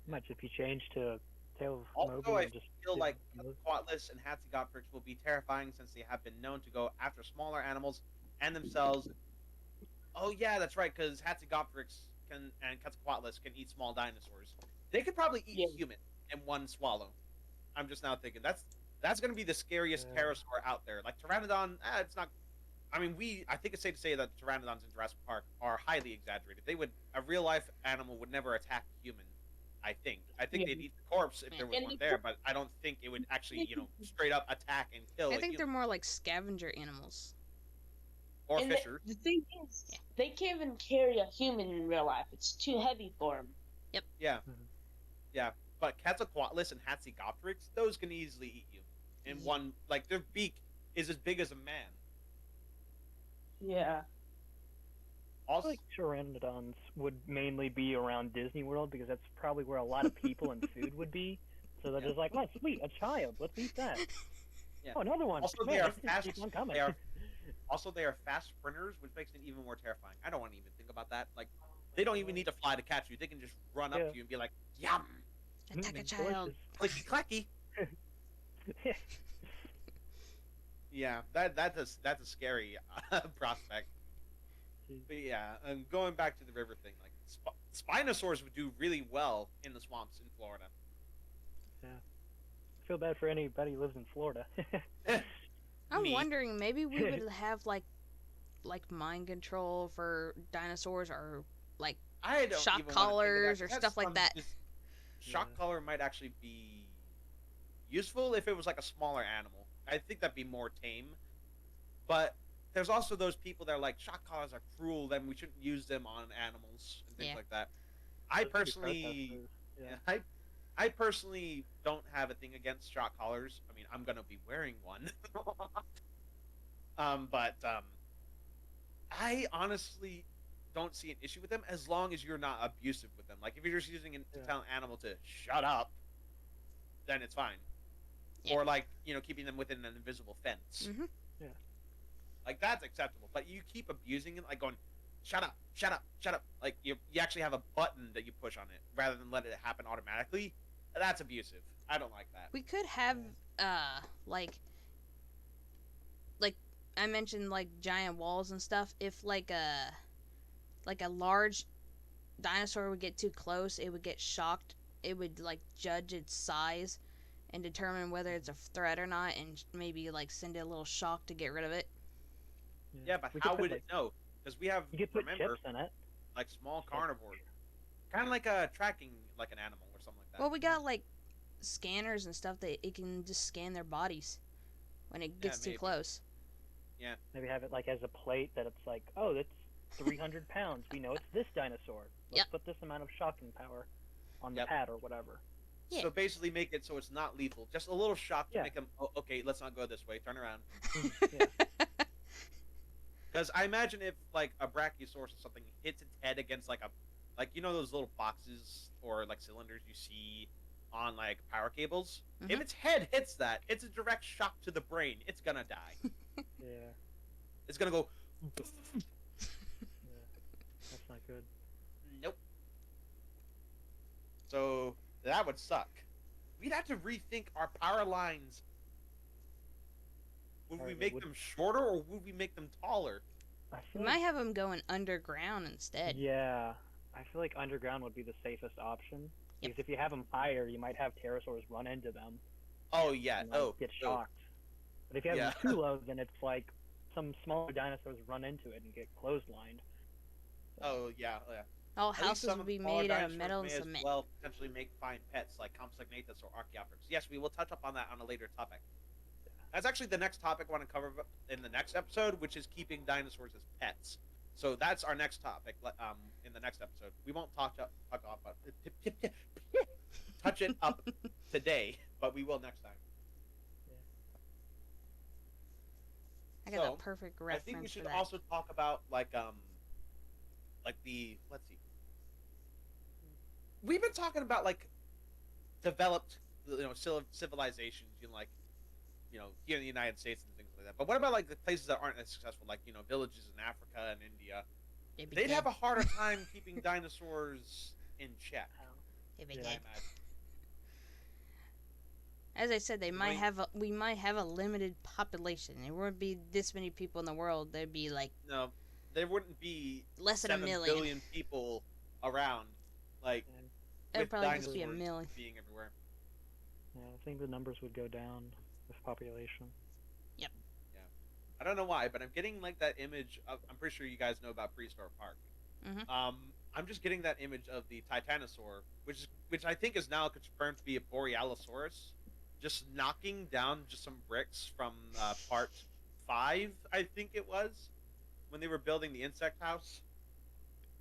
Much if you change to Tail of Also, Moby I and just feel did like those. Quetzalcoatlus and Hatzegopteryx will be terrifying since they have been known to go after smaller animals and themselves. Oh yeah, that's right, because Hatzegopteryx and Quetzalcoatlus can eat small dinosaurs. They could probably eat Yeah. a human in one swallow. I'm just now thinking that's going to be the scariest Yeah. pterosaur out there. Like Pteranodon, it's not. I mean, I think it's safe to say that Pteranodons in Jurassic Park are highly exaggerated. A real life animal would never attack a human. I think Yeah. they'd eat the corpse if there was And one they there, but I don't think it would actually, straight up attack and kill I a think they're human more like scavenger animals. or And fisher. the thing is, they can't even carry a human in real life. It's too heavy for them. Yeah, Mhm. yeah. But Quetzalcoatlus and Hatzegopteryx, those can easily eat you in Yeah. one. Like their beak is as big as a man. Yeah. I Also, feel like pteranodons would mainly be around Disney World because that's probably where a lot of people and food would be. So they're Yeah. just like, oh, sweet, a child. Let's eat that. Yeah. Oh, another one. Also, Man, they are let's just fast. keep on coming. They are they are fast sprinters, which makes it even more terrifying. I don't want to even think about that. Like, they don't even need to fly to catch you. They can just run up Yeah. to you and be like, "Yum, Attack a Mm, child. clicky clacky." delicious. Yeah, that's a scary prospect. But yeah, and going back to the river thing, like Spinosaurs would do really well in the swamps in Florida. I feel bad for anybody who lives in Florida. I'm Me. wondering, maybe we would have like mind control for dinosaurs or I don't shock even wanna think of collars that, or 'cause stuff like that. Shock Yeah. collar might actually be useful if it was like a smaller animal. I think that'd be more tame. But there's also those people that are like shock collars are cruel, then we shouldn't use them on animals and things Yeah. like that. I Those could be personally, protesters, yeah. I personally don't have a thing against shock collars. I mean, I'm gonna be wearing one. But I honestly don't see an issue with them as long as you're not abusive with them. Like if you're just using to Yeah. tell an animal to shut up, then it's fine. Yeah. Or like keeping them within an invisible fence. Mhm. Yeah. Like that's acceptable. But you keep abusing it, like going, shut up, shut up. Like you actually have a button that you push on it rather than let it happen automatically. That's abusive. I don't like that. We could have like like I mentioned like giant walls and stuff. If like a large dinosaur would get too close, it would get shocked. It would like judge its size and determine whether it's a threat or not, and maybe like send it a little shock to get rid of it. Yeah, but We how could put, would like, it know? Because we have you could put remember chips in it. like small Just like- carnivores, kind of like a tracking like an animal or something like that. Well, we got like scanners and stuff that it can just scan their bodies when it gets too maybe. close. Maybe have it like as a plate that it's like, oh, that's 300 pounds. We know it's this dinosaur. Let's Yep. put this amount of shocking power on the Yep. pad or whatever. Yeah. So basically, make it so it's not lethal. Just a little shock to Yeah. make them. Oh, okay, let's not go this way. Turn around. Yeah. Because I imagine if like a brachiosaurus or something hits its head against like those little boxes or like cylinders you see on like power cables. If Mhm. its head hits that, it's a direct shock to the brain. It's gonna die. Yeah. It's gonna go. Yeah. That's not good. Nope. So that would suck. We'd have to rethink our power lines. Would we Alright, make would- them shorter or would we make them taller? I We feel might like, have them going underground instead. yeah. I feel like underground would be the safest option. Yep. Because if you have them higher, you might have pterosaurs run into them Oh yeah. and like, Oh. get oh. shocked. But if you have Yeah. them too low, then it's like some smaller dinosaurs run into it and get clotheslined. Oh yeah. Yeah. All At least houses some would be smaller made out of dinosaurs metal and may as cement. well potentially make fine pets like Compsognathus or Archaeopteryx. Yes, we will touch up on that on a later topic. That's actually the next topic I want to cover in the next episode, which is keeping dinosaurs as pets. So that's our next topic. In the next episode, we won't touch it up today, but we will next time. I got So, the perfect I reference think we for should that. also talk about like the let's see. We've been talking about like developed civilizations, here in the United States and things like that. But what about like the places that aren't as successful, like villages in Africa and India? They'd be They'd dead. have a harder time keeping dinosaurs in check. They'd be Yeah. I dead. imagine. As I said, Right. we might have a limited population. There wouldn't be this many people in the world. There'd be like No, there wouldn't be less than a 7 million. billion people around, like And, It'd with probably dinosaurs just be a million. being everywhere. yeah, I think the numbers would go down with population. I don't know why, but I'm getting like that image of. I'm pretty sure you guys know about Prehistoric Park. Mhm. I'm just getting that image of the Titanosaur, which I think is now confirmed to be a Borealosaurus, just knocking down just some bricks from part 5, I think it was, when they were building the insect house.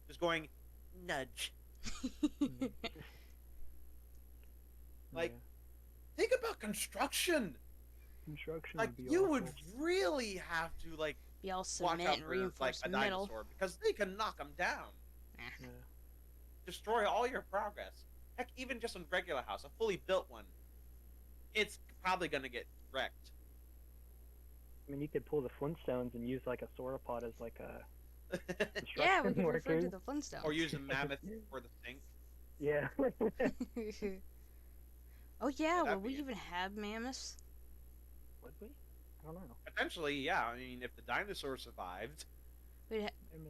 Just going nudge. Like, Yeah. Think about construction. Construction Like would be you awful. would really have to like Be all watch cement out and for like reinforced a metal. dinosaur because they can knock them down, Yeah. destroy all your progress. Heck, even just a regular house, a fully built one, it's probably gonna get wrecked. I mean, you could pull the Flintstones and use like a sauropod as like a construction Yeah, we could refer worker. to the Flintstones. Or use a mammoth for the sink. Yeah. Oh yeah, that'd will we be even have mammoths? Would we? I don't know. Potentially, yeah. I mean, if the dinosaur survived,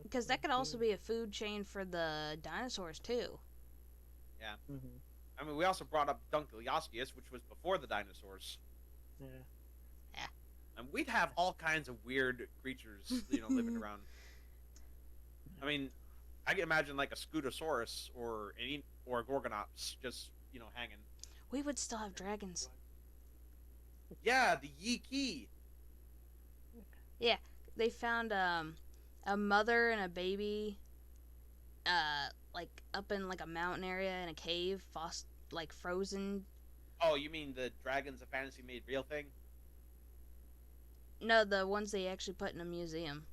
Because that could also be a food chain for the dinosaurs too. Hmm. I mean, we also brought up Dunkleosteus, which was before the dinosaurs, Yeah. and we'd have all kinds of weird creatures, living around. I mean, I can imagine like a Scutosaurus or a Gorgonops just, hanging. We would still have dragons. Yeah, the Yiki. They found a mother and a baby like up in like a mountain area in a cave, like frozen. Oh, you mean the Dragons of Fantasy Made Real thing? No, the ones they actually put in a museum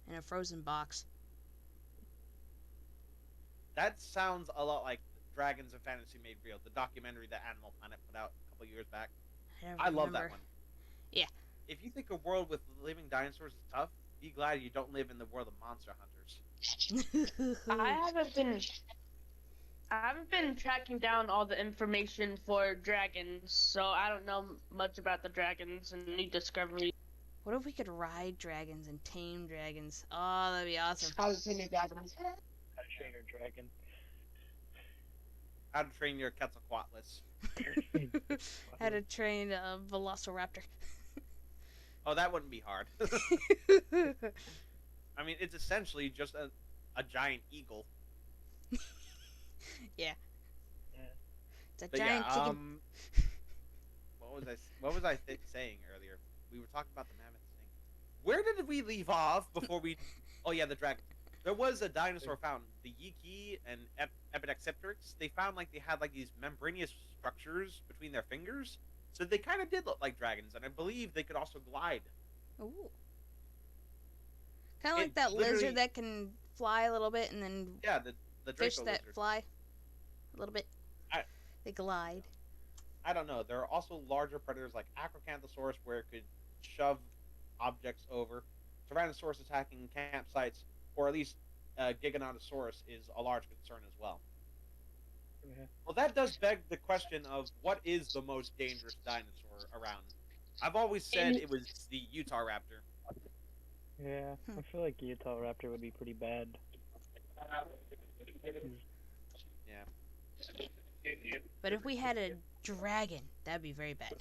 in a frozen box. That sounds a lot like Dragons of Fantasy Made Real, the documentary that Animal Planet put out a couple years back. I, don't I love that remember. one. Yeah. If you think a world with living dinosaurs is tough, Be glad you don't live in the world of monster hunters. I haven't been tracking down all the information for dragons, so I don't know much about the dragons and new discoveries. What if we could ride dragons and tame dragons? Oh, that'd be awesome. How to train your dragons. How to train your dragon. How to train your Quetzalcoatlus. How to train a velociraptor. Oh, that wouldn't be hard. I mean, it's essentially just a giant eagle. Yeah. Yeah. It's a But giant yeah, chicken. what was I saying earlier? We were talking about the mammoth thing. Where did we leave off before we? Oh yeah, the dragon. There was a dinosaur found, the Yiki and Epidexipteryx. They found like they had like these membranous structures between their fingers, so they kind of did look like dragons, and I believe they could also glide. Ooh. Kind of like It that literally- lizard that can fly a little bit and then Yeah, the fish Draco that lizard. fly a little bit. They glide. I don't know. There are also larger predators like Acrocanthosaurus, where it could shove objects over. Tyrannosaurus attacking campsites, or at least Giganotosaurus is a large concern as well. Yeah. Well, that does beg the question of what is the most dangerous dinosaur around. I've always said it was the Utah Raptor. Yeah, I feel like Utah Raptor would be pretty bad. Yeah. But if we had a dragon, that'd be very bad.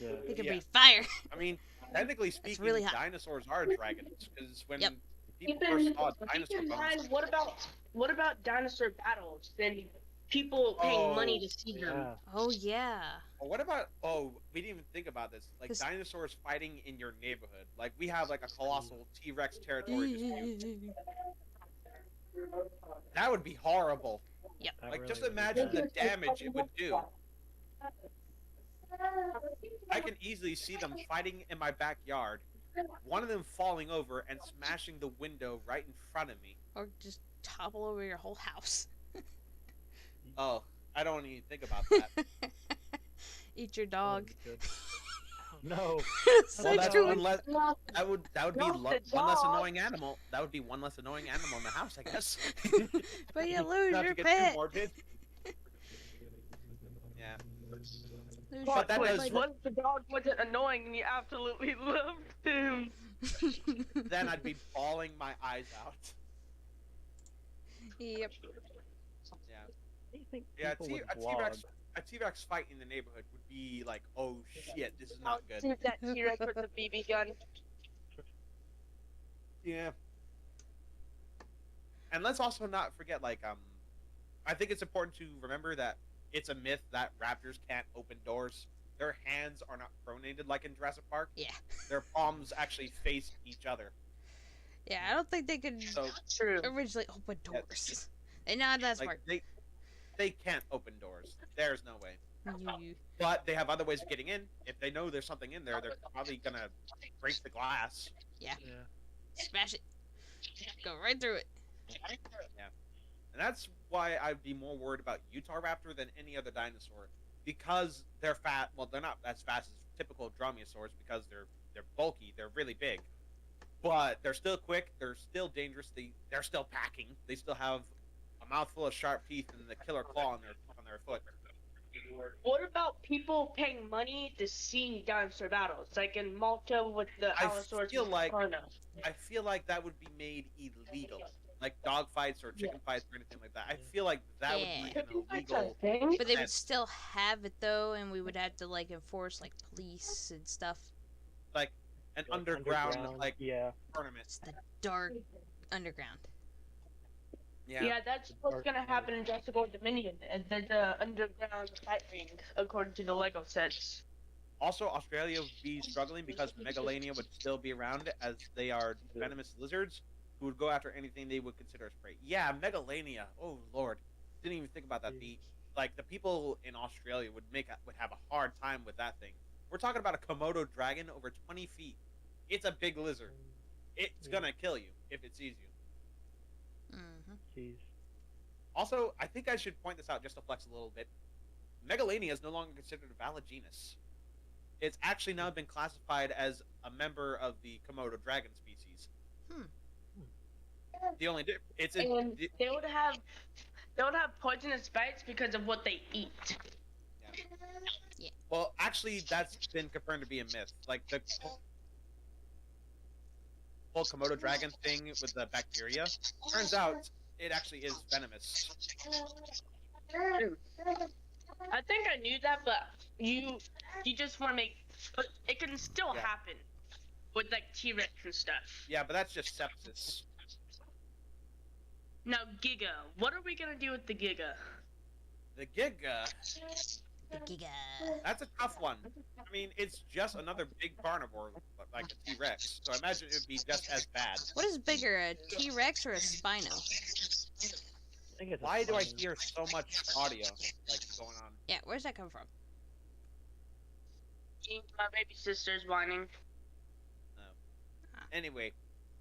Yeah. It could Yeah. breathe fire. I mean, technically speaking, really hot. dinosaurs are dragons because when Yep. people Keep first in, saw keep dinosaur in bones, mind, what about dinosaur battles? Then people paying money to see them. Yeah. Oh yeah. well, what about? Oh, we didn't even think about this. Like 'Cause- dinosaurs fighting in your neighborhood. Like we have like a colossal T-Rex territory dispute. That would be horrible. That Like really just would be imagine bad. the damage it would do. I can easily see them fighting in my backyard. One of them falling over and smashing the window right in front of me. Or just topple over your whole house. Oh, I don't even think about that. Eat your That dog. would be good. Oh, no. So Well, that's true. one less. That would be Not the one less dog. annoying animal. That would be one less annoying animal in the house, I guess. But you lose Not your to get pet. too morbid. Yeah. Lose But your that pet. does- What if the dog wasn't annoying and you absolutely loved him? Then I'd be bawling my eyes out. Yep. Yeah. Do you think Yeah, people would a vlog? T-Rex fight in the neighborhood would be like, oh shit, this is not good. Shoot that T-Rex with the BB gun. Yeah. And let's also not forget, like, I think it's important to remember that it's a myth that raptors can't open doors. Their hands are not pronated like in Jurassic Park. Yeah. Their palms actually face each other. Yeah, I don't think they could So, True. originally open doors. They're not that like, smart. they can't open doors. There's no way. You- But they have other ways of getting in. If they know there's something in there, they're probably gonna break the glass. Yeah. Smash it. Go right through it. And that's why I'd be more worried about Utah Raptor than any other dinosaur. Because they're fat. Well, they're not as fast as typical dromaeosaurs because they're bulky. They're really big. But they're still quick. They're still dangerous. They're still packing. They still have a mouthful of sharp teeth and the killer claw on their foot. What about people paying money to see dinosaur battles, like in Malta with the I Allosaurus feel and like- Carno? I feel like that would be made illegal. Like dog fights or chicken fights or anything like that. I feel like that Yeah. would be an illegal. thing. But they would And- still have it though, and we would have to like enforce like police and stuff. Like an Like, underground like yeah. tournament. It's the dark underground. Yeah, that's what's gonna happen in Jurassic World Dominion, and there's a underground fight ring, according to the Lego sets. Also, Australia would be struggling because Megalania would still be around, as they are venomous lizards who would go after anything they would consider as prey. Yeah, Megalania. Oh lord, didn't even think about that. The people in Australia would have a hard time with that thing. We're talking about a Komodo dragon over 20 feet. It's a big lizard. It's gonna kill you if it sees you. Mm-hmm. Jeez. Also, I think I should point this out just to flex a little bit. Megalania is no longer considered a valid genus. it's actually now been classified as a member of the Komodo dragon species. Hmm. The only it's And they would have poisonous bites because of what they eat. well, actually, that's been confirmed to be a myth. Like the whole Komodo dragon thing with the bacteria. Turns out it actually is venomous. I think I knew that, but you just want to make. But it can still Yeah. happen with like T-Rex and stuff. Yeah, but that's just sepsis. Now Giga, what are we gonna do with the Giga? The Giga, The Giga. that's a tough one. I mean, it's just another big carnivore like a T-Rex, so I imagine it would be just as bad. What is bigger, a T-Rex or a Spino? I think it's a Why do I fine- hear so much audio like going on? Yeah, where's that come from? My baby sister's whining. Anyway,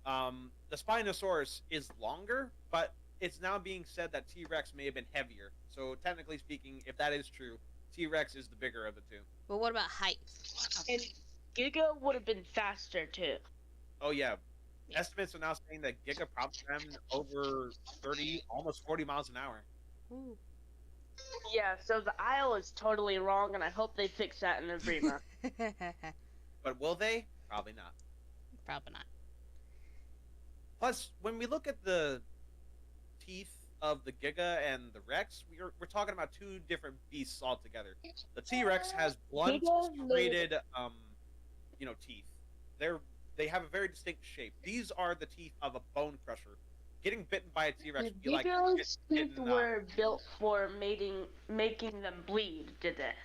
the Spinosaurus is longer, but it's now being said that T-Rex may have been heavier. So technically speaking, if that is true, T-Rex is the bigger of the two. But what about height? And Giga would have been faster too. Oh yeah, estimates are now saying that Giga probably ran over 30, almost 40 miles an hour. Ooh. Yeah, so the aisle is totally wrong, and I hope they fix that in the Vrima. But will they? Probably not. Probably not. Plus, when we look at the teeth of the Giga and the Rex, we're talking about two different beasts altogether. The T-Rex has blunt, Giga serrated, teeth. They have a very distinct shape. These are the teeth of a bone crusher. Getting bitten by a T-Rex would be like Giga's getting, teeth were built for making them bleed to death.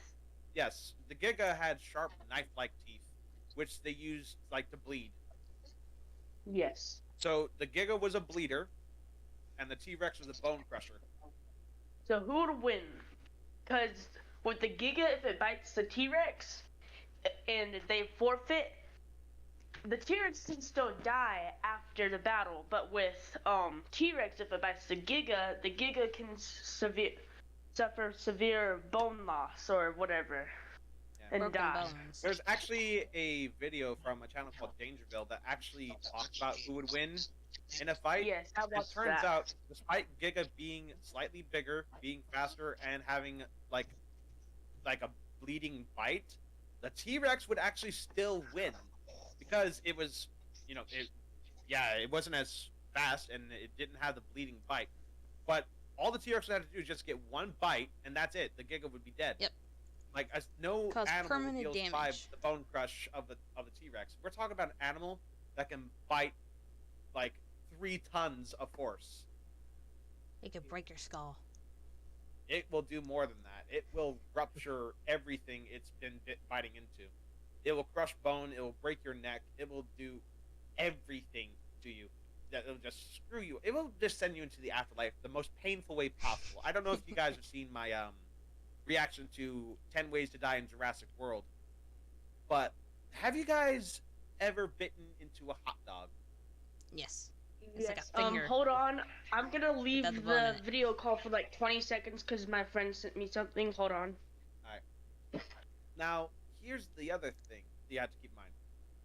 yes, the Giga had sharp knife-like teeth, which they used like to bleed. Yes. So the Giga was a bleeder, and the T-Rex was a bone crusher. So who would win? Because with the Giga, if it bites the T-Rex and they forfeit, the T-Rex can still die after the battle. But with T-Rex, if it bites the Giga can suffer severe bone loss or whatever, and Broken die. bones. There's actually a video from a channel called Dangerville that actually talks about who would win in a fight. Yes, I It watched turns that. out, despite Giga being slightly bigger, being faster, and having like a bleeding bite, the T-Rex would actually still win because it was, it wasn't as fast and it didn't have the bleeding bite. But all the T-Rex would have to do is just get one bite, and that's it. The Giga would be dead. Yep. Like no Cause animal permanent deals damage. by the bone crush of the T-Rex. We're talking about an animal that can bite like 3 tons of force. It could break your skull. It will do more than that. It will rupture everything it's been biting into. It will crush bone. It will break your neck. It will do everything to you. That it'll just screw you. It will just send you into the afterlife the most painful way possible. I don't know if you guys have seen my reaction to 10 Ways to Die in Jurassic World, but have you guys ever bitten into a hot dog? Yes. It's like Yes. a finger. Hold on. I'm gonna leave Without the bone in the it. video call for like 20 seconds because my friend sent me something. Hold on. Now, here's the other thing you have to keep in mind.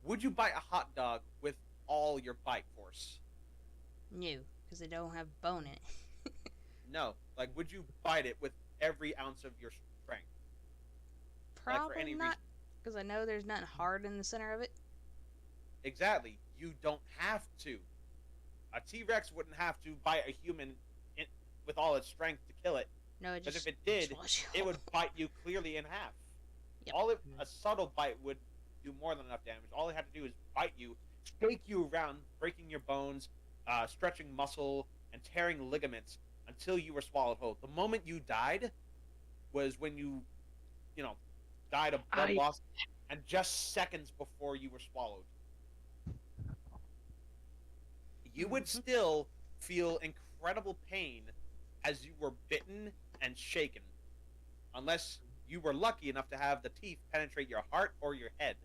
Would you bite a hot dog with all your bite force? No, because they don't have bone in it. No. Like, would you bite it with every ounce of your strength? Like, for Probably any not, reason. because I know there's nothing hard in the center of it. Exactly. You don't have to. A T-Rex wouldn't have to bite a human with all its strength to kill it. No, it Because just if it did, swallows you it would whole. bite you clearly in half. Yep. A subtle bite would do more than enough damage. All it had to do is bite you, shake you around, breaking your bones, stretching muscle, and tearing ligaments until you were swallowed whole. The moment you died was when you died of blood loss, and just seconds before you were swallowed. You would still feel incredible pain as you were bitten and shaken, unless you were lucky enough to have the teeth penetrate your heart or your head.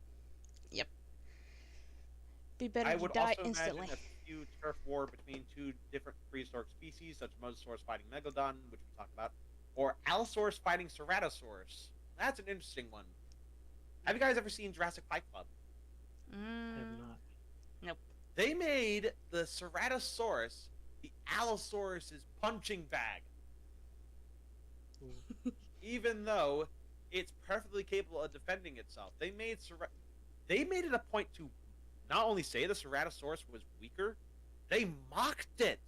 Be better I to would die also instantly. imagine a few turf war between two different prehistoric species, such as Mosasaurus fighting Megalodon, which we talked about, or Allosaurus fighting Ceratosaurus. That's an interesting one. Have you guys ever seen Jurassic Fight Club? I have Mm, not. nope. They made the Ceratosaurus the Allosaurus's punching bag, even though it's perfectly capable of defending itself. They made it a point to not only say the Ceratosaurus was weaker, they mocked it.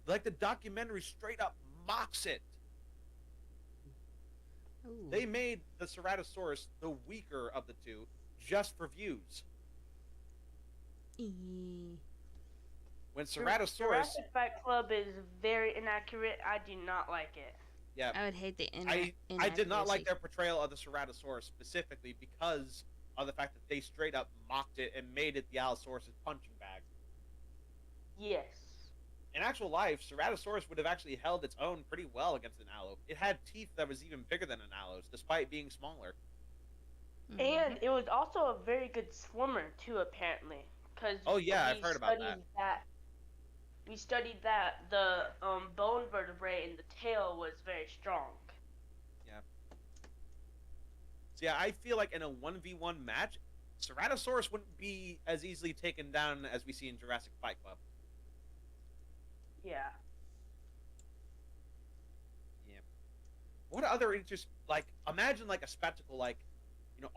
Like the documentary straight up mocks it. Ooh. They made the Ceratosaurus the weaker of the two just for views. E- When Ceratosaurus, Jurassic Fight Club is very inaccurate. I do not like it. yeah, I would hate the I did not like inaccuracy. their portrayal of the Ceratosaurus specifically because of the fact that they straight up mocked it and made it the Allosaurus' punching bag. Yes. In actual life, Ceratosaurus would have actually held its own pretty well against an Allo. It had teeth that was even bigger than an Allo's, despite being smaller. Mhm. And it was also a very good swimmer too, apparently. Cause Oh yeah, I've heard about that. We studied that the bone vertebrae in the tail was very strong. So yeah, I feel like in a 1v1 match, Ceratosaurus wouldn't be as easily taken down as we see in Jurassic Fight Club. Yeah. What other interest, like, imagine like a spectacle like,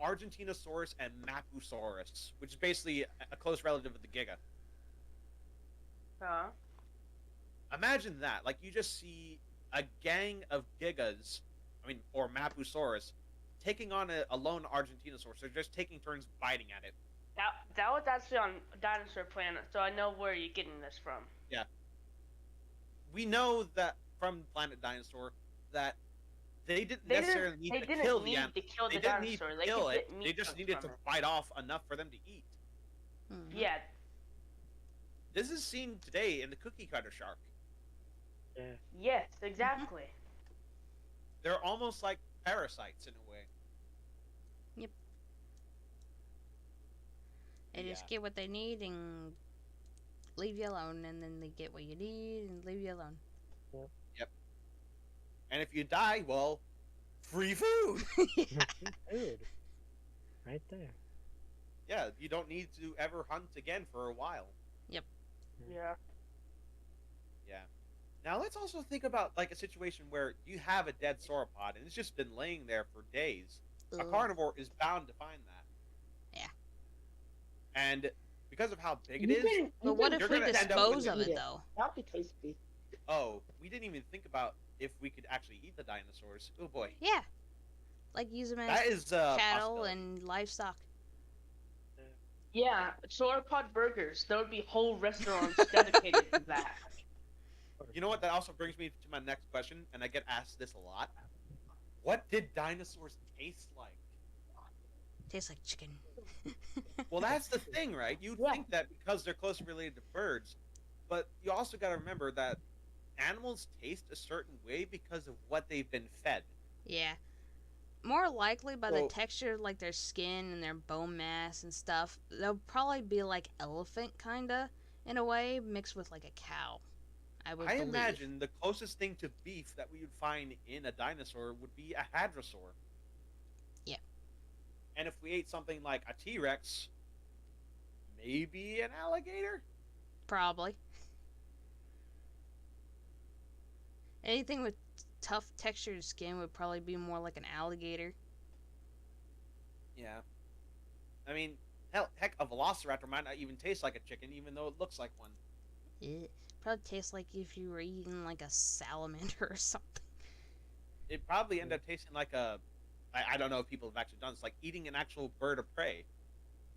Argentinosaurus and Mapusaurus, which is basically a close relative of the Giga. Huh? Imagine that. Like, you just see a gang of Gigas, or Mapusaurus, taking on a lone Argentinosaurus. They're just taking turns biting at it. That was actually on Dinosaur Planet, so I know where you're getting this from. Yeah. We know that from Planet Dinosaur that they didn't necessarily need to kill the animal. They They the didn't need dinosaur. to They kill could it. get meat They just chunks needed from to it. bite off enough for them to eat. Mhm. Yeah. This is seen today in the cookie cutter shark. Yeah. Yes, exactly. They're almost like parasites in a way. They just get what they need and leave you alone, and then they get what you need and leave you alone. And if you die, well, free food. Yeah. Food. Right there. Yeah, you don't need to ever hunt again for a while. Yeah. Yeah. Now let's also think about like a situation where you have a dead sauropod and it's just been laying there for days. A Ugh. carnivore is bound to find that. Yeah. And because of how big it is, But what if You're we gonna end up dispose with of it, though? That'd be tasty. oh, we didn't even think about if we could actually eat the dinosaurs. Oh boy. Yeah. Like use them as That is cattle possibility. and livestock. Yeah, sauropod burgers. There would be whole restaurants dedicated to that. You know what? That also brings me to my next question, and I get asked this a lot. What did dinosaurs taste like? Tastes like chicken. Well, that's the thing, right? You'd Yeah. think that because they're closely related to birds, but you also got to remember that animals taste a certain way because of what they've been fed. Yeah. More likely by the Well- texture, like their skin and their bone mass and stuff, they'll probably be like elephant, kinda, in a way, mixed with like a cow. I would I believe. imagine the closest thing to beef that we would find in a dinosaur would be a hadrosaur. Yeah. And if we ate something like a T-Rex, maybe an alligator? Probably. Anything with tough textured skin would probably be more like an alligator. Yeah. I mean, heck, a velociraptor might not even taste like a chicken, even though it looks like one. It probably tastes like if you were eating like a salamander or something. It'd probably end up tasting like I don't know if people have actually done this, like eating an actual bird of prey.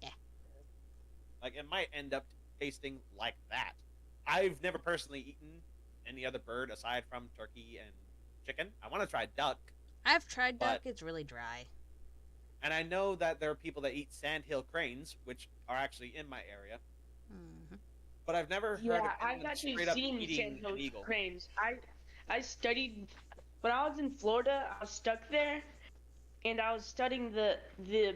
Yeah. Like, it might end up tasting like that. I've never personally eaten any other bird aside from turkey and chicken. I want to try duck, I've tried duck, But- it's really dry. and I know that there are people that eat sandhill cranes, which are actually in my area, Hmm. but I've never heard Yeah, of I've anyone actually straight up seen eating sandhill an eagle. cranes. I studied when I was in Florida. I was stuck there, and I was studying the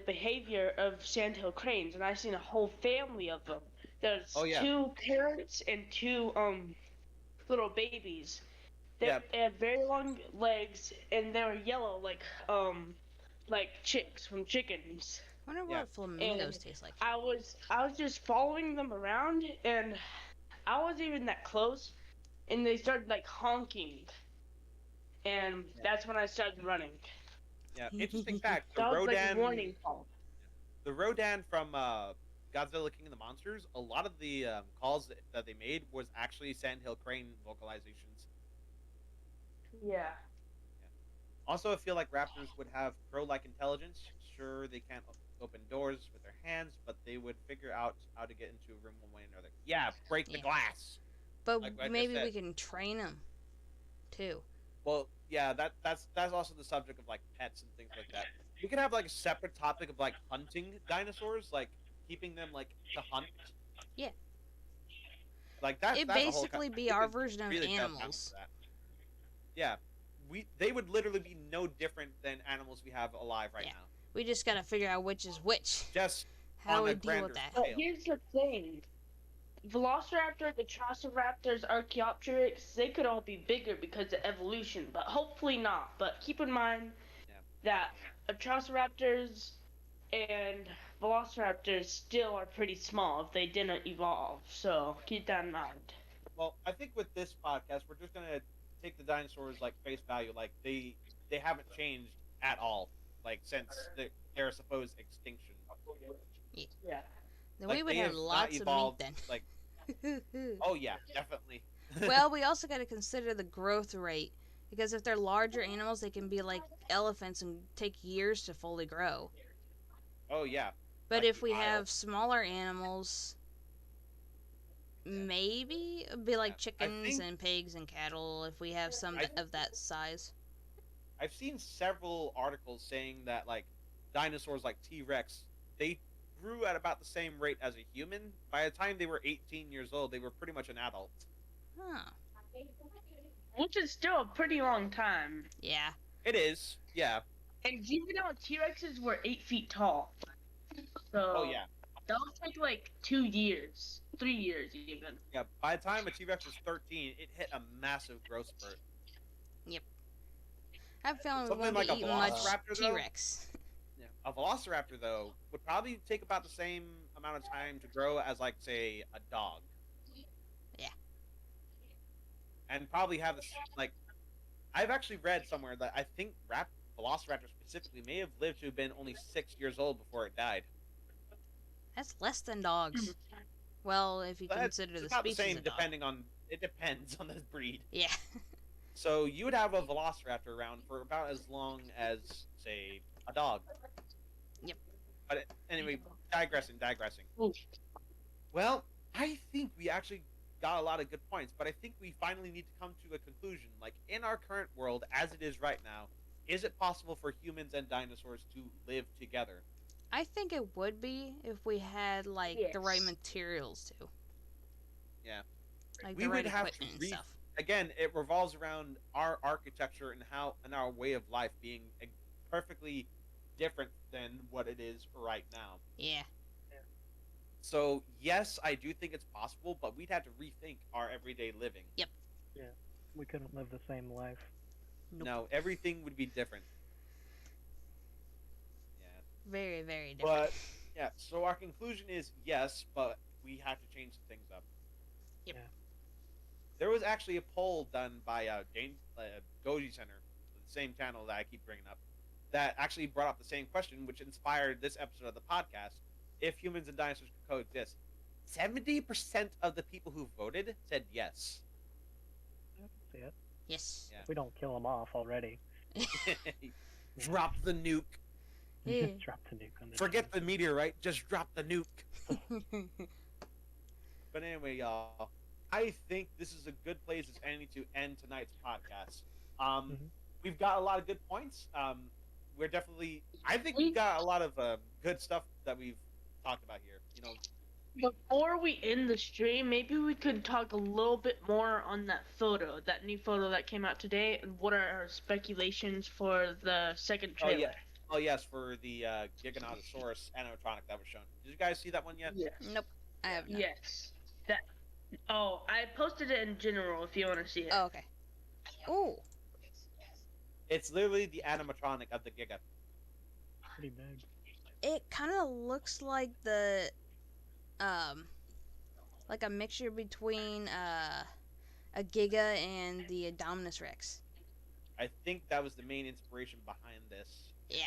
behavior of sandhill cranes, and I seen a whole family of them. There's Oh, yeah. 2 parents and 2 little babies. They Yeah. had very long legs, and they were yellow like chicks from chickens. Wonder Yeah. what flamingos taste like. I was just following them around, and I wasn't even that close, and they started like honking, and Yeah. that's when I started running. Yeah. Interesting fact: That was like a warning call. the Rodan from Godzilla King of the Monsters. A lot of the calls that they made was actually Sandhill Crane vocalizations. Yeah. Also, I feel like raptors would have crow-like intelligence. Sure, they can't open doors with their hands, but they would figure out how to get into a room one way or another. Yeah, break the Yeah. glass. But Like I just maybe said. we can train them too. Well, yeah, that's also the subject of like pets and things like that. We could have like a separate topic of like hunting dinosaurs, like keeping them like to hunt. Yeah. Like that's It'd that's a whole. basically be We our could version of really delve down animals. into that. Yeah, they would literally be no different than animals we have alive right Yeah. now. We just gotta figure out which is which. Just How on we a deal with grander that. But scale. here's the thing. Velociraptor, the Triceratops, Archaeopteryx, they could all be bigger because of evolution, but hopefully not. But keep in mind that Triceratops and Velociraptors still are pretty small if they didn't evolve. So keep that in mind. Well, I think with this podcast, we're just gonna take the dinosaurs like face value, like they haven't changed at all, like since their supposed extinction. Yeah. Then Like, we would they have have not lots of meat evolved, then. like, oh yeah, definitely. Well, we also got to consider the growth rate because if they're larger animals, they can be like elephants and take years to fully grow. Oh yeah. But Like if the we Isle. have smaller animals, maybe it'd be like Yeah. chickens and pigs and cattle if we have some of that size. I've seen several articles saying that like dinosaurs like T-Rex, they grew at about the same rate as a human. By the time they were 18 years old, they were pretty much an adult. Huh. Which is still a pretty long time. Yeah. It is, yeah. And even though T-Rexes were 8 feet tall. So Oh yeah. that would take like 2 years. 3 years even. Yeah, by the time a T-Rex was 13, it hit a massive growth spurt. I have a feeling we Something won't like be a eating much velociraptor, though? T-Rex. Yeah. A Velociraptor, though, would probably take about the same amount of time to grow as, like, say, a dog. Yeah. And probably have this, like, I've actually read somewhere that I think Velociraptor specifically may have lived to have been only 6 years old before it died. That's less than dogs. Well, if you But consider it's the about the species same, of dog. it depends on the breed. Yeah. So you would have a Velociraptor around for about as long as, say, a dog. Yep. But anyway, digressing. Oof. Well, I think we actually got a lot of good points, but I think we finally need to come to a conclusion. Like, in our current world, as it is right now, is it possible for humans and dinosaurs to live together? I think it would be if we had like the right Yes. materials too. Yeah. Like We the right would have equipment to and stuff. Again, it revolves around our architecture and our way of life being perfectly different than what it is right now. Yeah. So, yes, I do think it's possible, but we'd have to rethink our everyday living. We couldn't live the same life. Nope. No, everything would be different. Yeah. Very, very different. But, yeah, so our conclusion is yes, but we have to change some things up. Yep. Yeah. There was actually a poll done by Goji Center, the same channel that I keep bringing up, that actually brought up the same question, which inspired this episode of the podcast. If humans and dinosaurs could coexist, 70% of the people who voted said yes. I can see it. Yes. Yeah. We don't kill them off already. Drop the nuke. Yeah. Just drop the nuke on the Forget the dinosaurs. meteorite. Just drop the nuke. But anyway, y'all, I think this is a good place as any to end tonight's podcast. Mhm. We've got a lot of good points. We're definitely, I think we've got a lot of good stuff that we've talked about here. You know, Before we end the stream, maybe we could talk a little bit more on that new photo that came out today, and what are our speculations for the second Oh, trailer. yeah. Oh yes, for the Giganotosaurus animatronic that was shown. Did you guys see that one yet? Yes. Nope. I have not. Yes. That. Oh, I posted it in general if you want to see it. Oh, okay. Ooh. It's literally the animatronic of the Giga. Pretty big. it kind of looks like the like a mixture between a Giga and the Dominus Rex. I think that was the main inspiration behind this. Yeah,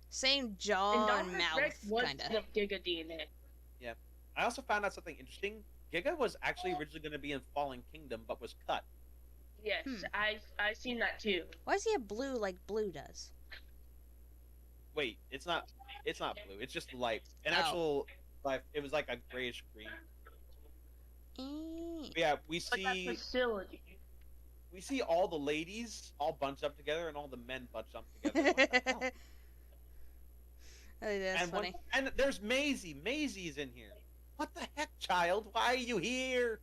same And jaw and Dominus mouth, Rex was kinda. the Giga DNA. Yeah. I also found out something interesting. Giga was actually originally going to be in Fallen Kingdom, but was cut. Yes, I seen that too. Why does he have blue like Blue does? Wait, it's not. It's not blue. It's just light. In Oh. actual life, it was like a grayish green. But yeah, we Like that see facility. all the ladies all bunched up together and all the men bunched up together. What the hell? I think that's and funny. and there's Maisie. Maisie's in here. What the heck, child? Why are you here?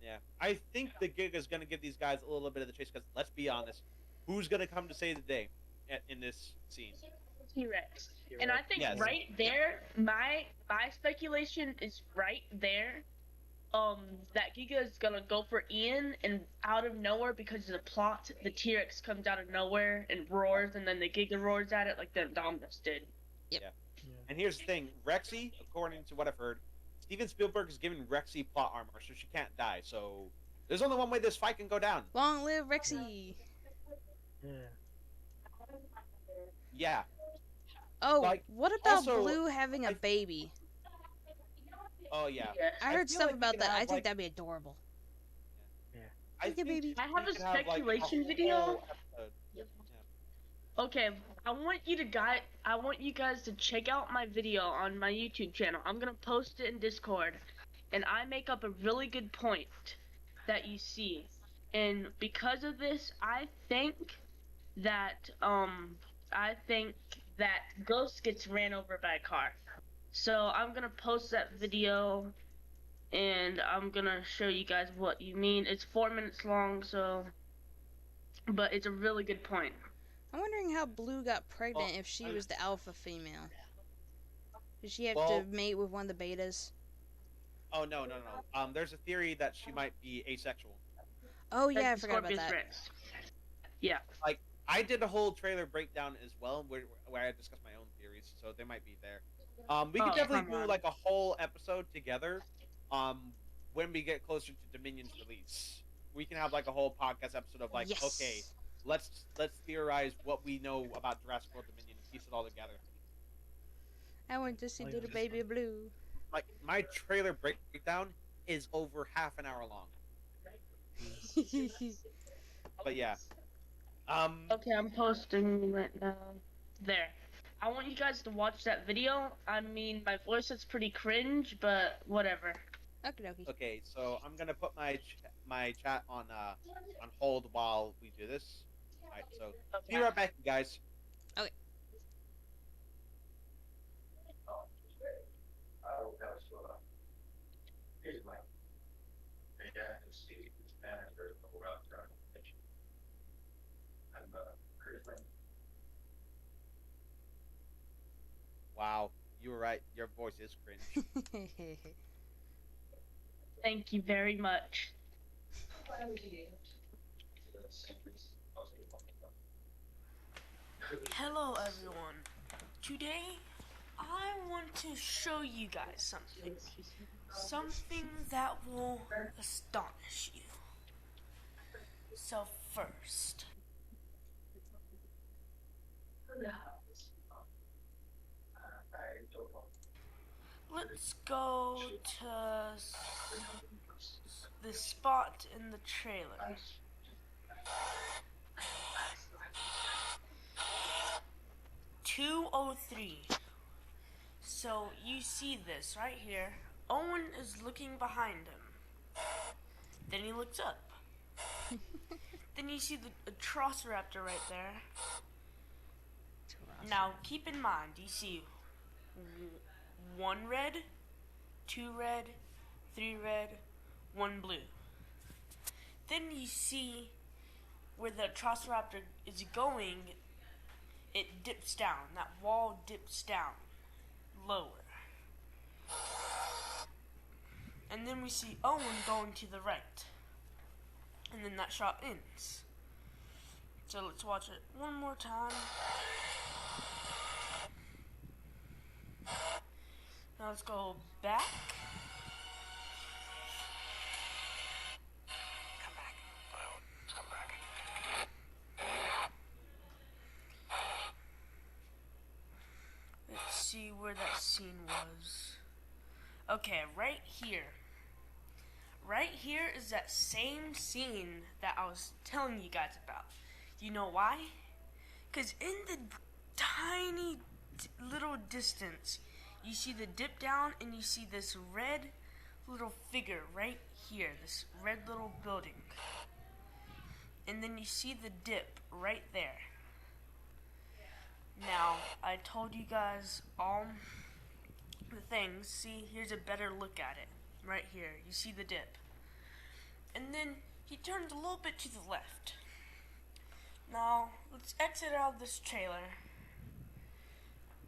Yeah, I think the gig is going to give these guys a little bit of the chase because let's be honest, who's going to come to save the day in this scene? T-Rex. And I think Yes. right there, my speculation is right there. That Giga is gonna go for Ian, and out of nowhere, because of the plot, the T-Rex comes out of nowhere and roars, and then the Giga roars at it like the Dominus did. And here's the thing, Rexy, according to what I've heard, Steven Spielberg is giving Rexy plot armor, so she can't die. So there's only one way this fight can go down. Long live Rexy! Yeah. Yeah. Oh, Like, what about also, Blue having a I- baby? Oh yeah. Yes. I I heard feel stuff like we about can that. have, I think like- that'd be adorable. I Look at think baby. I have we a could have, like, speculation whole video. episode. Okay, I want you guys to check out my video on my YouTube channel. I'm gonna post it in Discord, and I make up a really good point that you see. And because of this, I think that Ghost gets ran over by a car. So I'm gonna post that video, and I'm gonna show you guys what you mean. It's 4 minutes long, but it's a really good point. I'm wondering how Blue got pregnant Well, if she was the alpha female. Did she have Well- to mate with one of the betas? Oh no. There's a theory that she might be asexual. Oh yeah, I That's forgot about Scorpion's that. Rex. Yeah. I did a whole trailer breakdown as well, where I discussed my own theories, so they might be there. We could Oh, definitely come do on. like a whole episode together. When we get closer to Dominion's release, we can have like a whole podcast episode of like, Yes. okay, let's theorize what we know about Jurassic World Dominion and piece it all together. I went to see Oh, yeah. little baby Blue. Like my trailer breakdown is over half an hour long. But yeah. Okay, I'm posting right now. There. I want you guys to watch that video. I mean, my voice is pretty cringe, but whatever. Okie dokie. Okay, so I'm gonna put my chat on hold while we do this. Alright, so be right back, you guys. Wow, you were right. Your voice is cringe. Thank you very much. Hello everyone. Today I want to show you guys something. Something that will astonish you. So first, let's go to the spot in the trailer. "203. So you see this right here. Owen is looking behind him. Then he looks up. Then you see the Atrociraptor right there. Now keep in mind, you see 1 red, 2 red, 3 red, 1 blue. Then you see where the Atrociraptor is going, it dips down. That wall dips down lower. And then we see Owen going to the right. And then that shot ends. So let's watch it one more time. Now let's go back. Come back. Well, let's come back. Let's see where that scene was. Okay, right here. Right here is that same scene that I was telling you guys about. You know why? Because in the tiny little distance, you see the dip down and you see this red little figure right here, this red little building. And then you see the dip right there. Now, I told you guys all the things. See, here's a better look at it. Right here, you see the dip. And then he turns a little bit to the left. Now, let's exit out of this trailer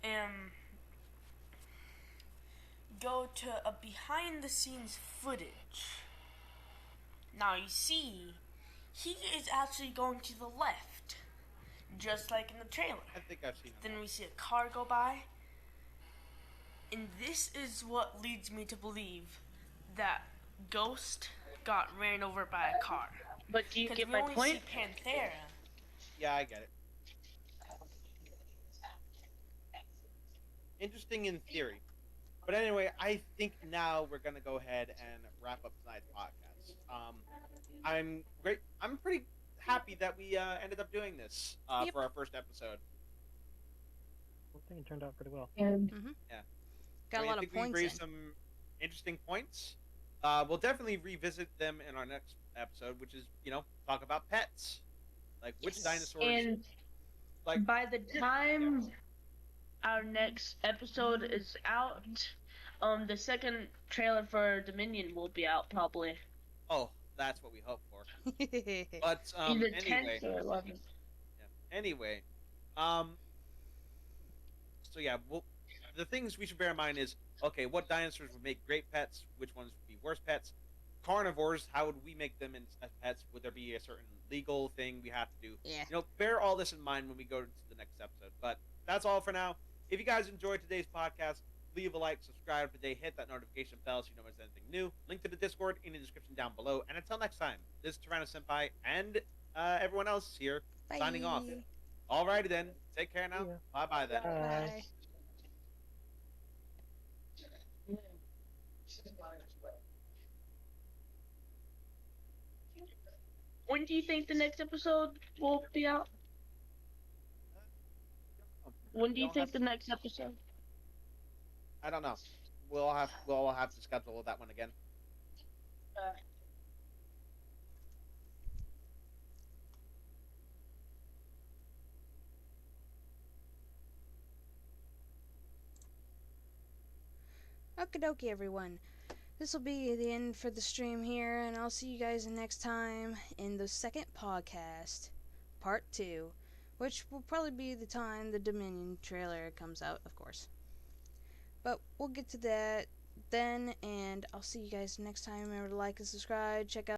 and go to a behind the scenes footage. Now you see, he is actually going to the left, just like in the trailer. I think I've seen Then we see a car go by, and this is what leads me to believe that Ghost got ran over by a car. But do you Because get we my only point? see Panthera. Yeah, I get it. Interesting in theory. But anyway, I think now we're gonna go ahead and wrap up tonight's podcast. I'm pretty happy that we ended up doing this Yep. for our first episode. I think it turned out pretty well. And Got a lot I of think we points raised in. some interesting points. We'll definitely revisit them in our next episode, which is talk about pets, like which Yes. dinosaurs. and Like by the time our next episode is out, the second trailer for Dominion will be out probably. oh, that's what we hope for. But Either anyway, 10th or 11th. anyway, so yeah, the things we should bear in mind is okay, what dinosaurs would make great pets, which ones would be worst pets. Carnivores, how would we make them as pets? Would there be a certain legal thing we have to do? Yeah. Bear all this in mind when we go to the next episode. But that's all for now. If you guys enjoyed today's podcast, leave a like, subscribe today, hit that notification bell so you know when there's anything new. Link to the Discord in the description down below. And until next time, this is Tyrannos Senpai and everyone else here signing off. Alrighty then. Take care now. Yeah. Bye-bye then. Bye. When do you think the next episode will be out? When do you think the next episode? I don't know. We'll have to schedule that one again. Okie dokie, everyone. This will be the end for the stream here, and I'll see you guys next time in the second podcast, part 2, which will probably be the time the Dominion trailer comes out, of course. But we'll get to that then, and I'll see you guys next time. Remember to like and subscribe, check out